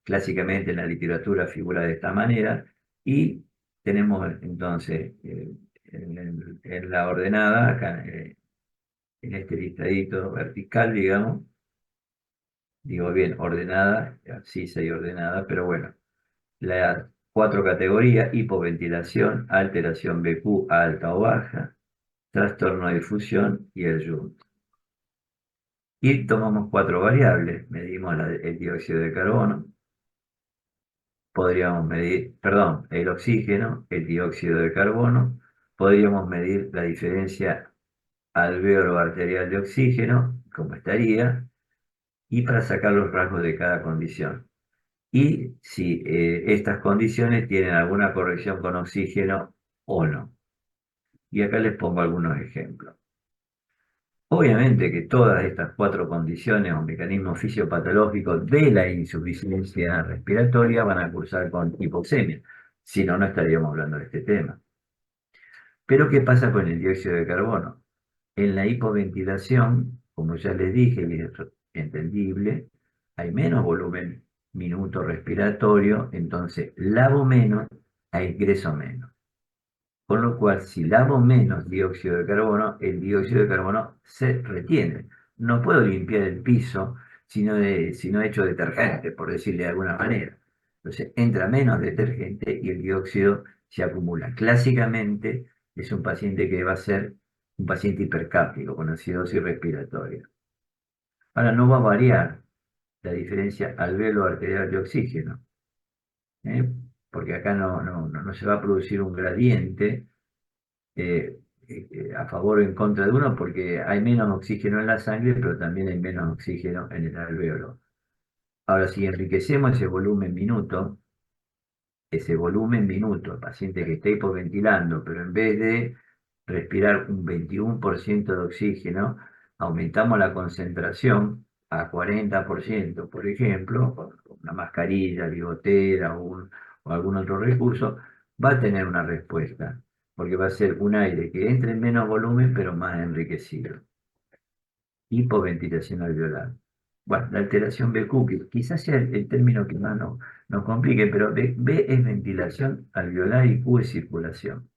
clásicamente en la literatura figura de esta manera, y tenemos entonces en la ordenada, acá en este listadito vertical, digamos, digo bien, ordenada, sí y ordenada, pero bueno, las 4 categorías: hipoventilación, alteración BQ alta o baja, trastorno de difusión y el Jun. Y tomamos 4 variables, medimos el dióxido de carbono, podríamos medir, perdón, el oxígeno, el dióxido de carbono, podríamos medir la diferencia alveolo arterial de oxígeno, cómo estaría, y para sacar los rasgos de cada condición. Y si estas condiciones tienen alguna corrección con oxígeno o no. Y acá les pongo algunos ejemplos. Obviamente que todas estas 4 condiciones o mecanismos fisiopatológicos de la insuficiencia respiratoria van a cursar con hipoxemia, si no, no estaríamos hablando de este tema. Pero ¿qué pasa con el dióxido de carbono? En la hipoventilación, como ya les dije, y es entendible, hay menos volumen minuto respiratorio, entonces lavo menos e ingreso menos. Con lo cual, si lavo menos dióxido de carbono, el dióxido de carbono se retiene. No puedo limpiar el piso si no he hecho detergente, por decirle de alguna manera. Entonces, entra menos detergente y el dióxido se acumula. Clásicamente, es un paciente que va a ser un paciente hipercápnico, con acidosis respiratoria. Ahora, no va a variar la diferencia alveolo arterial de oxígeno, ¿eh? Porque acá no se va a producir un gradiente a favor o en contra de uno, porque hay menos oxígeno en la sangre, pero también hay menos oxígeno en el alveolo. Ahora, si enriquecemos ese volumen minuto, el paciente que está hipoventilando, pero en vez de respirar un 21% de oxígeno, aumentamos la concentración a 40%, por ejemplo, con una mascarilla, bigotera o algún otro recurso, va a tener una respuesta, porque va a ser un aire que entre en menos volumen, pero más enriquecido. Hipoventilación alveolar. Bueno, la alteración BQ, que quizás sea el término que más nos complique, pero B es ventilación alveolar y Q es circulación.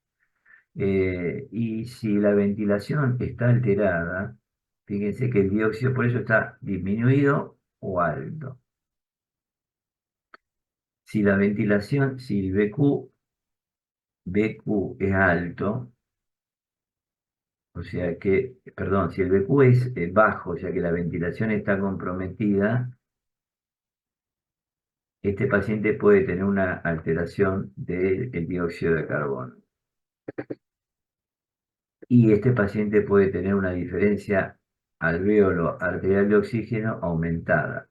Y si la ventilación está alterada, fíjense que el dióxido por eso está disminuido o alto. Si la ventilación, si el BQ es alto, o sea que, perdón, si el BQ es bajo, o sea que la ventilación está comprometida, este paciente puede tener una alteración del dióxido de carbono. Y este paciente puede tener una diferencia alveolo arterial de oxígeno aumentada.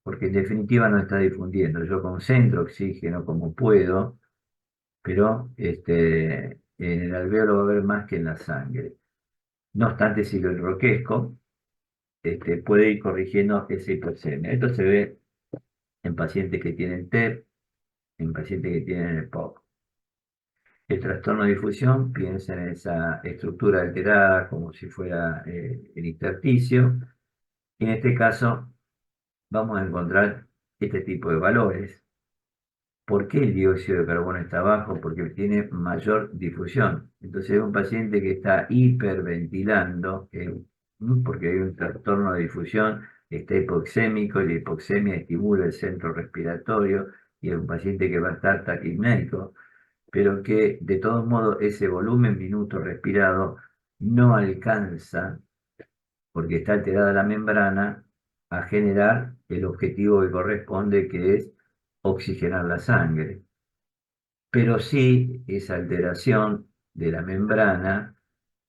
porque en definitiva no está difundiendo. Yo concentro oxígeno como puedo, pero en el alvéolo va a haber más que en la sangre. No obstante, si lo enroquezco, puede ir corrigiendo esa hipoxemia. Esto se ve en pacientes que tienen TEP, en pacientes que tienen EPOC. El trastorno de difusión, piensa en esa estructura alterada como si fuera el intersticio. En este caso, vamos a encontrar este tipo de valores. ¿Por qué el dióxido de carbono está bajo? Porque tiene mayor difusión. Entonces, es un paciente que está hiperventilando, porque hay un trastorno de difusión, está hipoxémico, y la hipoxemia estimula el centro respiratorio, y es un paciente que va a estar taquipnéico, pero que de todos modos ese volumen minuto respirado no alcanza, porque está alterada la membrana, a generar el objetivo que corresponde, que es oxigenar la sangre. Pero sí, esa alteración de la membrana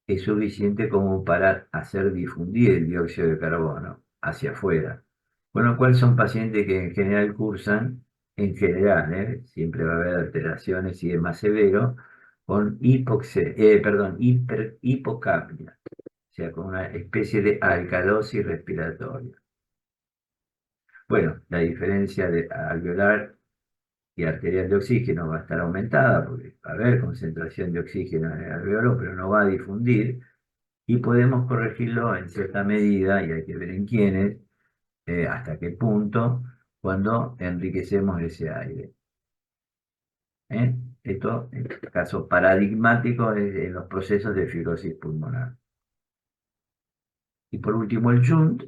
es suficiente como para hacer difundir el dióxido de carbono hacia afuera. Con lo cual son pacientes que en general cursan, en general, siempre va a haber alteraciones y es más severo, con hipocapnia, o sea, con una especie de alcalosis respiratoria. Bueno, la diferencia de alveolar y arterial de oxígeno va a estar aumentada porque va a haber concentración de oxígeno en el alveolo, pero no va a difundir, y podemos corregirlo en cierta medida, y hay que ver en quiénes, hasta qué punto, cuando enriquecemos ese aire. ¿eh? Esto, en este caso paradigmático, es en los procesos de fibrosis pulmonar. Y por último, el Shunt,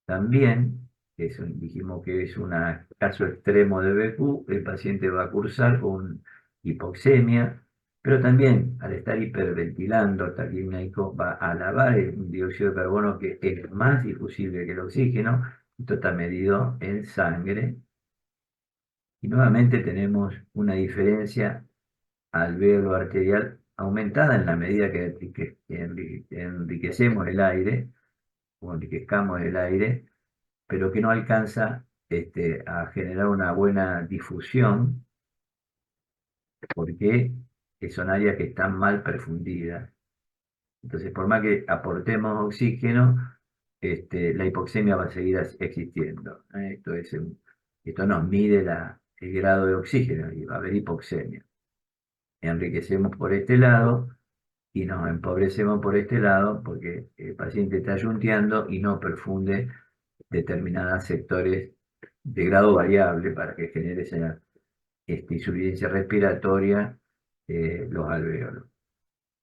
también, dijimos que es un caso extremo de BQ, el paciente va a cursar con hipoxemia, pero también al estar hiperventilando, taquipnéico, va a lavar el dióxido de carbono, que es más difusible que el oxígeno. Esto está medido en sangre. Y nuevamente tenemos una diferencia alvéolo arterial aumentada en la medida que enriquecemos el aire, o enriquezcamos el aire, pero que no alcanza a generar una buena difusión, porque son áreas que están mal perfundidas. Entonces, por más que aportemos oxígeno, la hipoxemia va a seguir existiendo. Esto nos mide el grado de oxígeno y va a haber hipoxemia. Enriquecemos por este lado y nos empobrecemos por este lado, porque el paciente está yunteando y no perfunde determinados sectores de grado variable para que genere esa insuficiencia respiratoria, los alvéolos.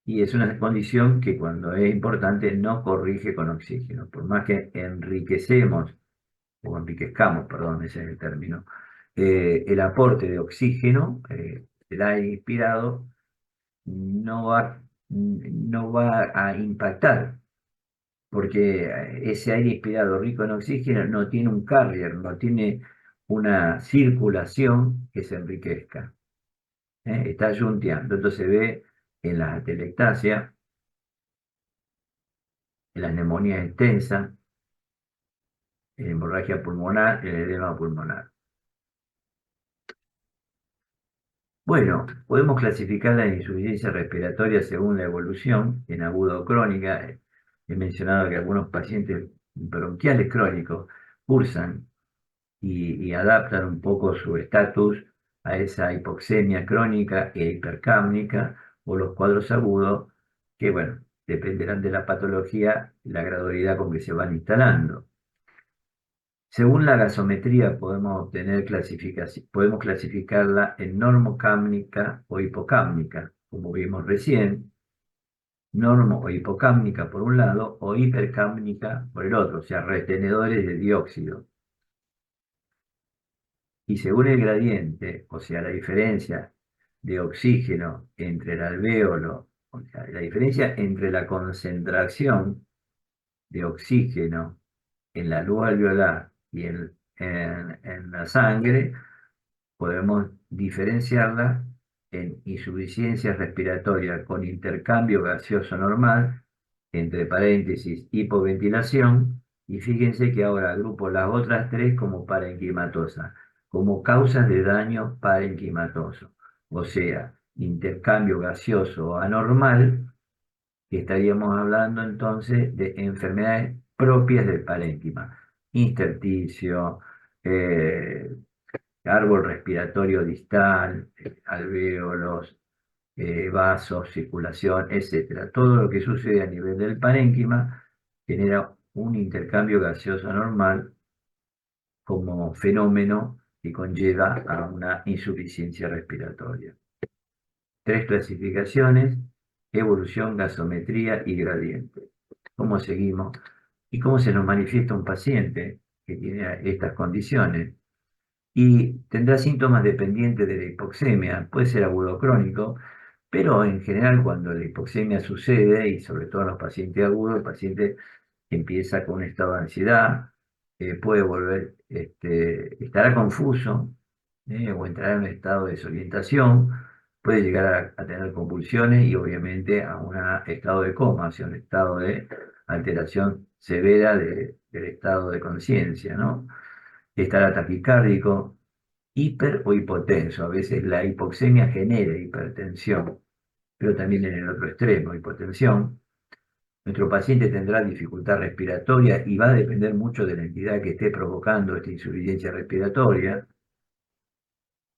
Y es una condición que, cuando es importante, no corrige con oxígeno. Por más que enriquecemos, o enriquezcamos, perdón, ese es el término, el aporte de oxígeno del aire inspirado no va a impactar, porque ese aire inspirado rico en oxígeno no tiene un carrier, no tiene una circulación que se enriquezca. Está yunteando. Entonces se ve en la atelectasia, en las neumonías extensas, en la hemorragia pulmonar, en el edema pulmonar. Bueno, podemos clasificar la insuficiencia respiratoria según la evolución, en aguda o crónica. He mencionado que algunos pacientes bronquiales crónicos cursan y adaptan un poco su estatus a esa hipoxemia crónica e hipercápnica, o los cuadros agudos, que, bueno, dependerán de la patología, la gradualidad con que se van instalando. Según la gasometría podemos clasificarla en normocápnica o hipocápnica, como vimos recién, normo o hipocápnica por un lado, o hipercápnica por el otro, o sea, retenedores de dióxido. Y según el gradiente, o sea, la diferencia de oxígeno entre el alvéolo, o sea, la diferencia entre la concentración de oxígeno en la luz alveolar y en la sangre, podemos diferenciarla en insuficiencia respiratoria con intercambio gaseoso normal, entre paréntesis, hipoventilación, Y fíjense que ahora agrupo las otras tres como parenquimatosa, como causas de daño parenquimatoso. O sea, intercambio gaseoso anormal, que estaríamos hablando entonces de enfermedades propias del parénquima. Intersticio, eh, árbol respiratorio distal, alvéolos, vasos, circulación, etcétera. Todo lo que sucede a nivel del parénquima genera un intercambio gaseoso normal como fenómeno que conlleva a una insuficiencia respiratoria. Tres clasificaciones: evolución, gasometría y gradiente. ¿Cómo seguimos? ¿Y cómo se nos manifiesta un paciente que tiene estas condiciones? Y tendrá síntomas dependientes de la hipoxemia, puede ser agudo o crónico, pero en general cuando la hipoxemia sucede, y sobre todo en los pacientes agudos, el paciente empieza con un estado de ansiedad, puede volver, estará confuso, o entrará en un estado de desorientación, puede llegar a tener convulsiones y obviamente a un estado de coma, o sea, un estado de alteración severa del estado de conciencia, ¿no? Estará taquicárdico, hiper o hipotenso. A veces la hipoxemia genera hipertensión, pero también en el otro extremo, hipotensión. Nuestro paciente tendrá dificultad respiratoria y va a depender mucho de la entidad que esté provocando esta insuficiencia respiratoria,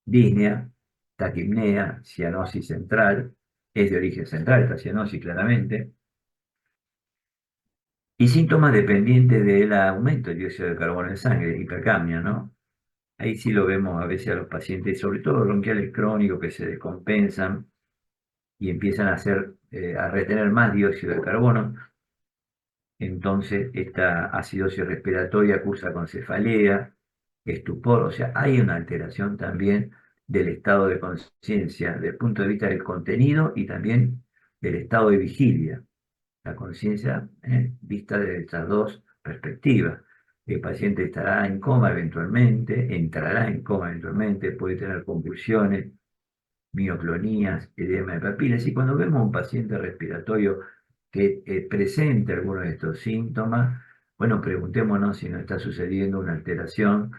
disnea, taquipnea, cianosis central, es de origen central esta cianosis claramente, y síntomas dependientes del aumento del dióxido de carbono en sangre, hipercamia, ¿no? Ahí sí lo vemos a veces a los pacientes, sobre todo bronquiales crónicos que se descompensan y empiezan a a retener más dióxido de carbono. Entonces, esta acidosis respiratoria cursa con cefalea, estupor, o sea, hay una alteración también del estado de conciencia, desde el punto de vista del contenido y también del estado de vigilia. La conciencia, vista desde estas dos perspectivas. El paciente estará en coma eventualmente, entrará en coma eventualmente, puede tener convulsiones, mioclonías, edema de papilas. Y cuando vemos un paciente respiratorio que presente alguno de estos síntomas, bueno, preguntémonos si no está sucediendo una alteración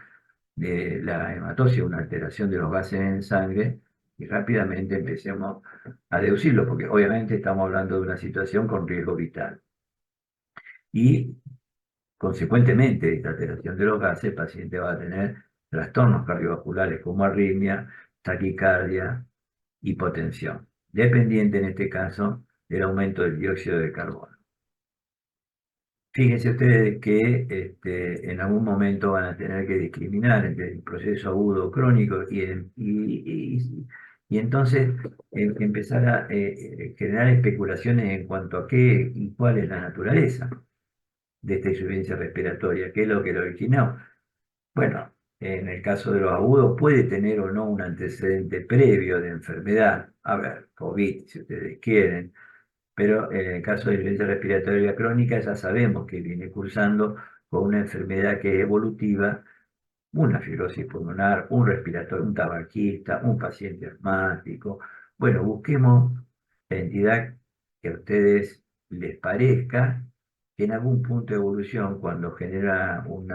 de la hematosis, una alteración de los gases en sangre, y rápidamente empecemos a deducirlo, porque obviamente estamos hablando de una situación con riesgo vital. Y consecuentemente de esta alteración de los gases, el paciente va a tener trastornos cardiovasculares como arritmia, taquicardia, hipotensión, dependiente en este caso del aumento del dióxido de carbono. Fíjense ustedes que en algún momento van a tener que discriminar entre el proceso agudo o crónico y entonces empezar a generar especulaciones en cuanto a qué y cuál es la naturaleza de esta insuficiencia respiratoria, qué es lo que lo originó. Bueno, en el caso de los agudos puede tener o no un antecedente previo de enfermedad, a ver, COVID, si ustedes quieren, pero en el caso de insuficiencia respiratoria crónica ya sabemos que viene cursando con una enfermedad que es evolutiva, una fibrosis pulmonar, un respiratorio, un tabaquista, un paciente asmático. Bueno, busquemos la entidad que a ustedes les parezca que en algún punto de evolución, cuando genera un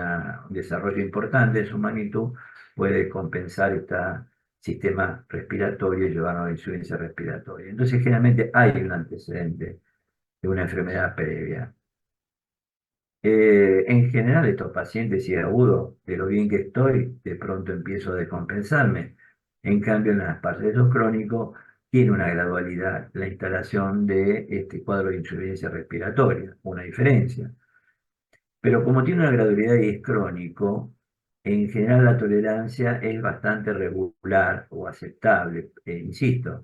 desarrollo importante de su magnitud, puede compensar este sistema respiratorio y llevarnos a la insuficiencia respiratoria. Entonces, generalmente hay un antecedente de una enfermedad previa. En general, estos pacientes, si es agudo, de lo bien que estoy, de pronto empiezo a descompensarme. En cambio, en las partes de los crónicos, tiene una gradualidad la instalación de este cuadro de insuficiencia respiratoria, una diferencia. Pero como tiene una gradualidad y es crónico, en general la tolerancia es bastante regular o aceptable. Insisto,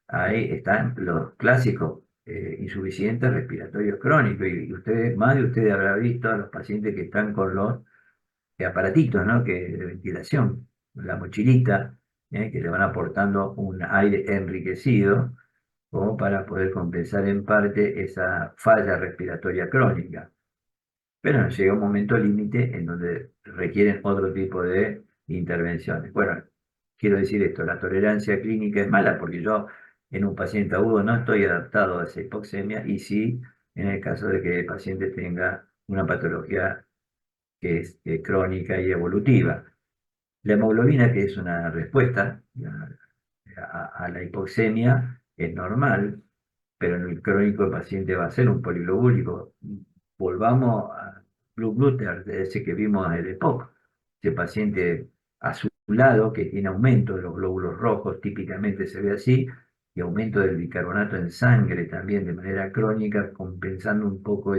ahí están los clásicos insuficientes respiratorios crónicos. Y ustedes, más de ustedes habrá visto a los pacientes que están con los aparatitos, ¿no? De ventilación, la mochilita, que le van aportando un aire enriquecido como para poder compensar en parte esa falla respiratoria crónica. Pero llega un momento límite en donde requieren otro tipo de intervenciones. Bueno, quiero decir esto, la tolerancia clínica es mala porque yo en un paciente agudo no estoy adaptado a esa hipoxemia y sí en el caso de que el paciente tenga una patología que es crónica y evolutiva. La hemoglobina, que es una respuesta a la hipoxemia, es normal, pero en el crónico el paciente va a ser un poliglobúlico. Volvamos a Blue Bluter, de ese que vimos en el EPOC, ese paciente azulado que tiene aumento de los glóbulos rojos, típicamente se ve así, y aumento del bicarbonato en sangre también de manera crónica, compensando un poco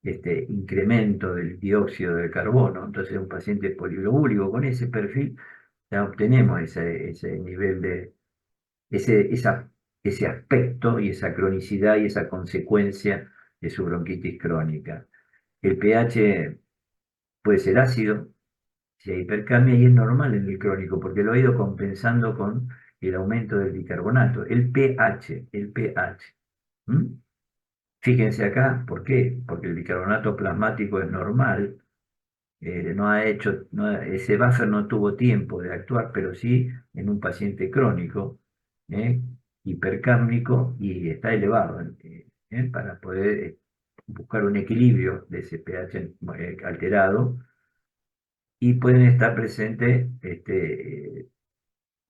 este incremento del dióxido de carbono. Entonces, un paciente poliglobúlico con ese perfil, ya obtenemos ese nivel de, ese, esa, ese aspecto y esa cronicidad y esa consecuencia de su bronquitis crónica. El pH puede ser ácido, si hay hipercamia, y es normal en el crónico, porque lo ha ido compensando con el aumento del bicarbonato. El pH. ¿Mm? Fíjense acá, ¿por qué? Porque el bicarbonato plasmático es normal, no ha hecho, ese buffer no tuvo tiempo de actuar, pero sí en un paciente crónico, ¿eh? Hipercámnico, y está elevado, para poder buscar un equilibrio de ese pH alterado, y pueden estar presentes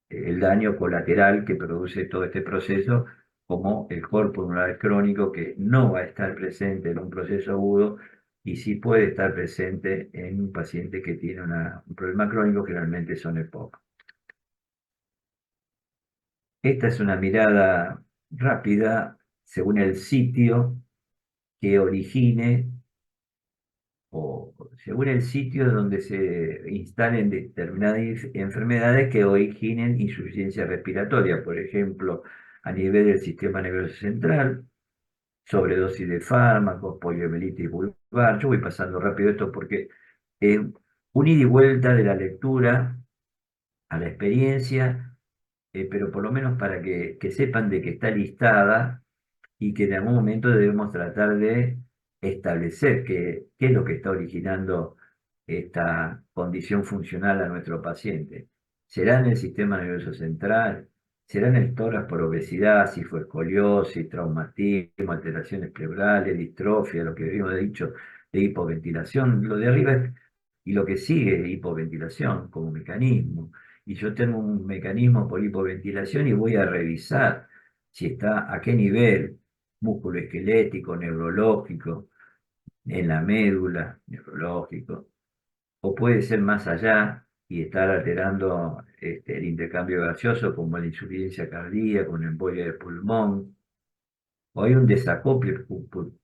el daño colateral que produce todo este proceso, como el cuerpo pulmonar crónico, que no va a estar presente en un proceso agudo y sí puede estar presente en un paciente que tiene un problema crónico, generalmente son EPOC. Esta es una mirada rápida según el sitio que origine, o según el sitio donde se instalen determinadas enfermedades que originen insuficiencia respiratoria, por ejemplo, a nivel del sistema nervioso central, sobredosis de fármacos, poliomielitis vulvar. Yo voy pasando rápido esto porque es un ida y vuelta de la lectura a la experiencia, pero por lo menos para que sepan de que está listada y que en algún momento debemos tratar de establecer qué es lo que está originando esta condición funcional a nuestro paciente. ¿Será en el sistema nervioso central? ¿Será en el tórax por obesidad, escoliosis, traumatismo, alteraciones pleurales, distrofia, lo que habíamos dicho de hipoventilación? Lo de arriba y lo que sigue es hipoventilación como mecanismo. Y yo tengo un mecanismo por hipoventilación y voy a revisar si está a qué nivel músculo esquelético, neurológico, en la médula, neurológico, o puede ser más allá y estar alterando el intercambio gaseoso, como la insuficiencia cardíaca, una embolia de pulmón, o hay un desacople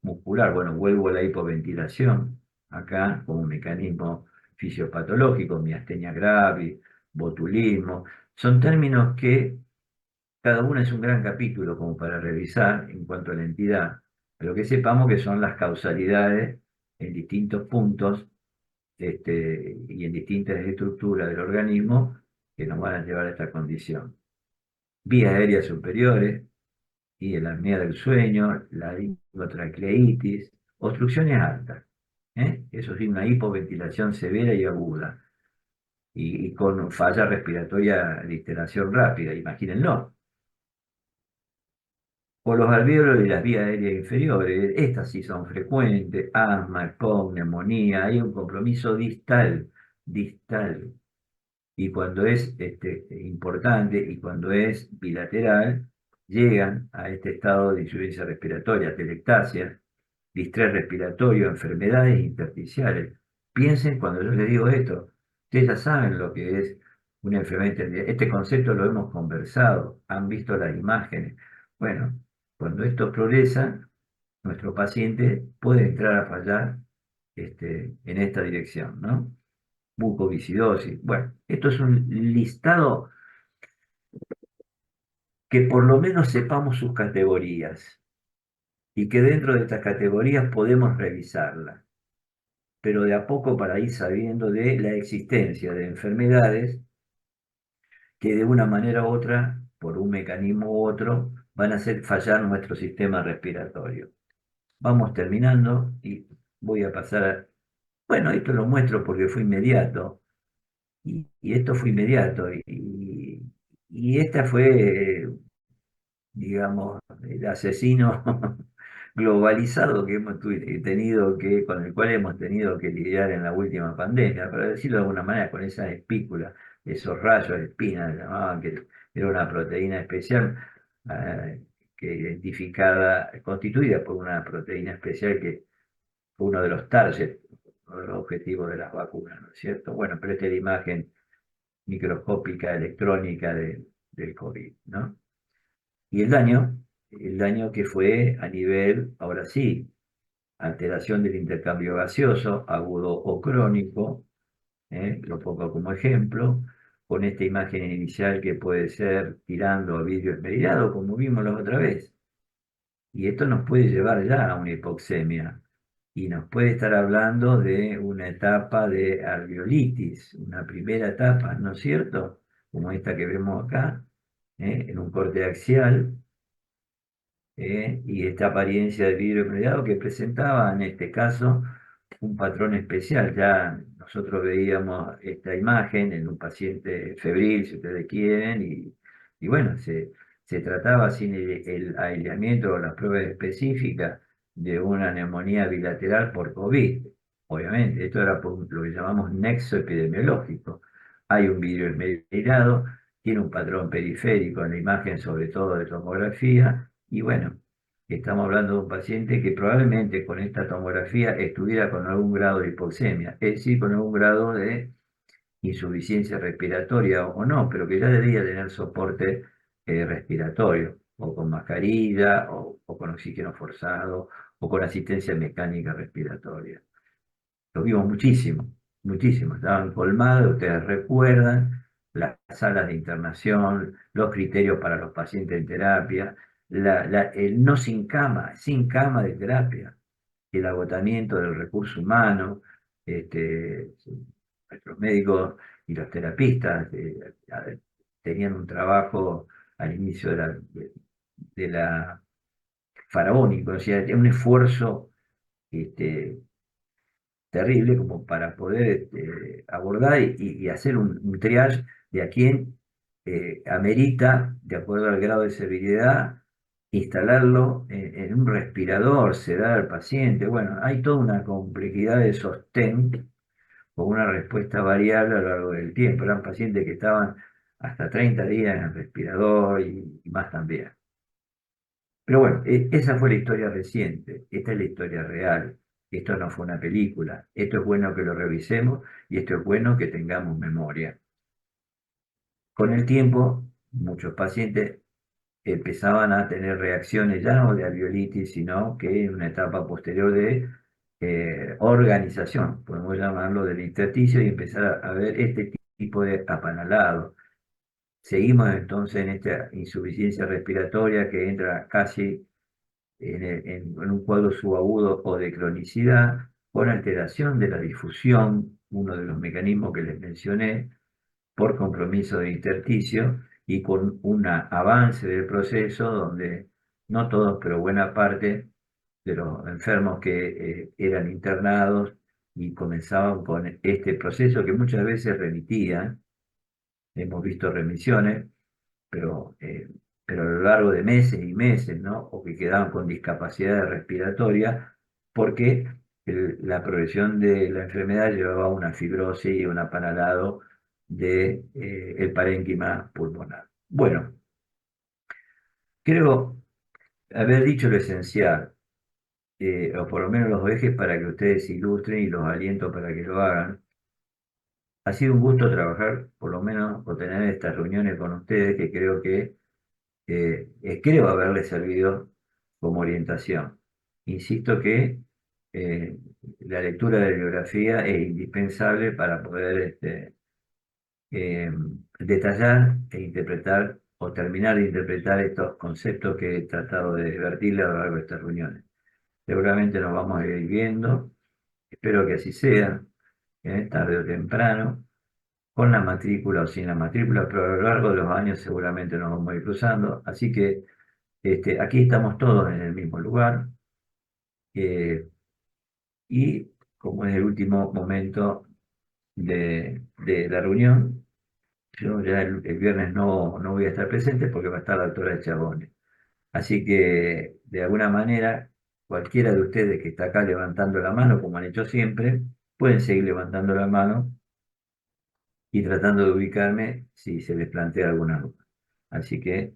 muscular. Bueno, vuelvo a la hipoventilación, acá como un mecanismo fisiopatológico, miastenia gravis, botulismo. Son términos que cada uno es un gran capítulo como para revisar en cuanto a la entidad, pero que sepamos que son las causalidades en distintos puntos, y en distintas estructuras del organismo que nos van a llevar a esta condición. Vías aéreas superiores y la apnea del sueño, la dingotracleitis, obstrucciones altas. Eso sí, una hipoventilación severa y aguda, y con falla respiratoria de alteración rápida, imagínenlo. O los alvéolos de las vías aéreas inferiores, estas sí son frecuentes, asma, EPOC, neumonía, hay un compromiso distal. Y cuando es importante y cuando es bilateral, llegan a este estado de insuficiencia respiratoria, telectasia, distrés respiratorio, enfermedades intersticiales. Piensen cuando yo les digo esto, ustedes ya saben lo que es una enfermedad intersticial. Este concepto lo hemos conversado, han visto las imágenes. Bueno, cuando esto progresa, nuestro paciente puede entrar a fallar en esta dirección, ¿no? Mucoviscidosis. Bueno, esto es un listado que por lo menos sepamos sus categorías y que dentro de estas categorías podemos revisarlas, pero de a poco para ir sabiendo de la existencia de enfermedades que de una manera u otra, por un mecanismo u otro, van a hacer fallar nuestro sistema respiratorio. Vamos terminando y voy a pasar a... Bueno, esto lo muestro porque fue inmediato, y esto fue inmediato, y esta fue, digamos, el asesino globalizado que tenido con el cual hemos tenido que lidiar en la última pandemia, para decirlo de alguna manera, con esa espícula, esos rayos de espina, llamaban que era una proteína especial, que identificada, constituida por una proteína especial que fue uno de los targets, uno de los objetivos de las vacunas, ¿no es cierto? Bueno, pero esta es la imagen microscópica electrónica del COVID, ¿no? Y el daño que fue a nivel, ahora sí, alteración del intercambio gaseoso, agudo o crónico, lo pongo como ejemplo, con esta imagen inicial que puede ser tirando a vidrio esmerilado, como vimos la otra vez. Y esto nos puede llevar ya a una hipoxemia y nos puede estar hablando de una etapa de alveolitis, una primera etapa, ¿no es cierto? Como esta que vemos acá, en un corte axial, y esta apariencia de vidrio esmerilado que presentaba en este caso un patrón especial. Ya nosotros veíamos esta imagen en un paciente febril, si ustedes quieren, y bueno, se trataba sin el aislamiento o las pruebas específicas de una neumonía bilateral por COVID. Obviamente, esto era por lo que llamamos nexo epidemiológico. Hay un vidrio esmerilado, tiene un patrón periférico en la imagen, sobre todo de tomografía, y bueno, estamos hablando de un paciente que probablemente con esta tomografía estuviera con algún grado de hipoxemia, es decir, con algún grado de insuficiencia respiratoria o no, pero que ya debería tener soporte respiratorio, o con mascarilla, o con oxígeno forzado, o con asistencia mecánica respiratoria. Lo vimos muchísimo, muchísimo. Estaban colmados, ustedes recuerdan, las salas de internación, los criterios para los pacientes en terapia, el no sin cama de terapia, el agotamiento del recurso humano, este, nuestros médicos y los terapistas tenían un trabajo al inicio de la faraónico, o sea, un esfuerzo este, terrible como para poder abordar y hacer un triage de a quién amerita, de acuerdo al grado de severidad, instalarlo en un respirador, sedar al paciente. Bueno, hay toda una complejidad de sostén con una respuesta variable a lo largo del tiempo. Eran pacientes que estaban hasta 30 días en el respirador y más también. Pero bueno, esa fue la historia reciente, esta es la historia real. Esto no fue una película. Esto es bueno que lo revisemos y esto es bueno que tengamos memoria. Con el tiempo, muchos pacientes empezaban a tener reacciones ya no de alveolitis, sino que en una etapa posterior de organización, podemos llamarlo del intersticio, y empezar a ver este tipo de apanalado. Seguimos entonces en esta insuficiencia respiratoria que entra casi en un cuadro subagudo o de cronicidad, con alteración de la difusión, uno de los mecanismos que les mencioné, por compromiso de intersticio y con un avance del proceso donde no todos, pero buena parte de los enfermos que eran internados y comenzaban con este proceso que muchas veces remitían, hemos visto remisiones, pero, eh, pero a lo largo de meses y meses, ¿no? O que quedaban con discapacidad respiratoria, porque la progresión de la enfermedad llevaba a una fibrosis y un apanalado de, el parénquima pulmonar. Bueno, creo haber dicho lo esencial, o por lo menos los ejes para que ustedes se ilustren y los aliento para que lo hagan. Ha sido un gusto trabajar, por lo menos, o tener estas reuniones con ustedes, que creo haberle servido como orientación. Insisto que eh, la lectura de bibliografía es indispensable para poder eh, detallar e interpretar o terminar de interpretar estos conceptos que he tratado de vertirle a lo largo de estas reuniones. Seguramente nos vamos a ir viendo, espero que así sea, tarde o temprano, con la matrícula o sin la matrícula, pero a lo largo de los años seguramente nos vamos a ir cruzando. Así que aquí estamos todos en el mismo lugar, eh, y como es el último momento de la reunión, yo ya el viernes no voy a estar presente porque va a estar la doctora Chabone. Así que, de alguna manera, cualquiera de ustedes que está acá levantando la mano, como han hecho siempre, pueden seguir levantando la mano y tratando de ubicarme si se les plantea alguna duda. Así que,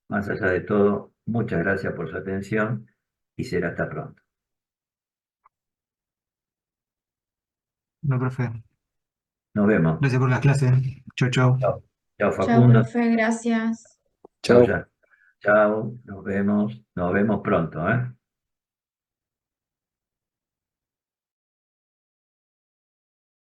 más allá de todo, muchas gracias por su atención y será hasta pronto. No, profe. Nos vemos. Gracias por las clases. Chau, chau. Chao. Chao, Chao, Facundo. profe, gracias. Chao, Chao. ya. Chao, nos vemos pronto, ¿eh?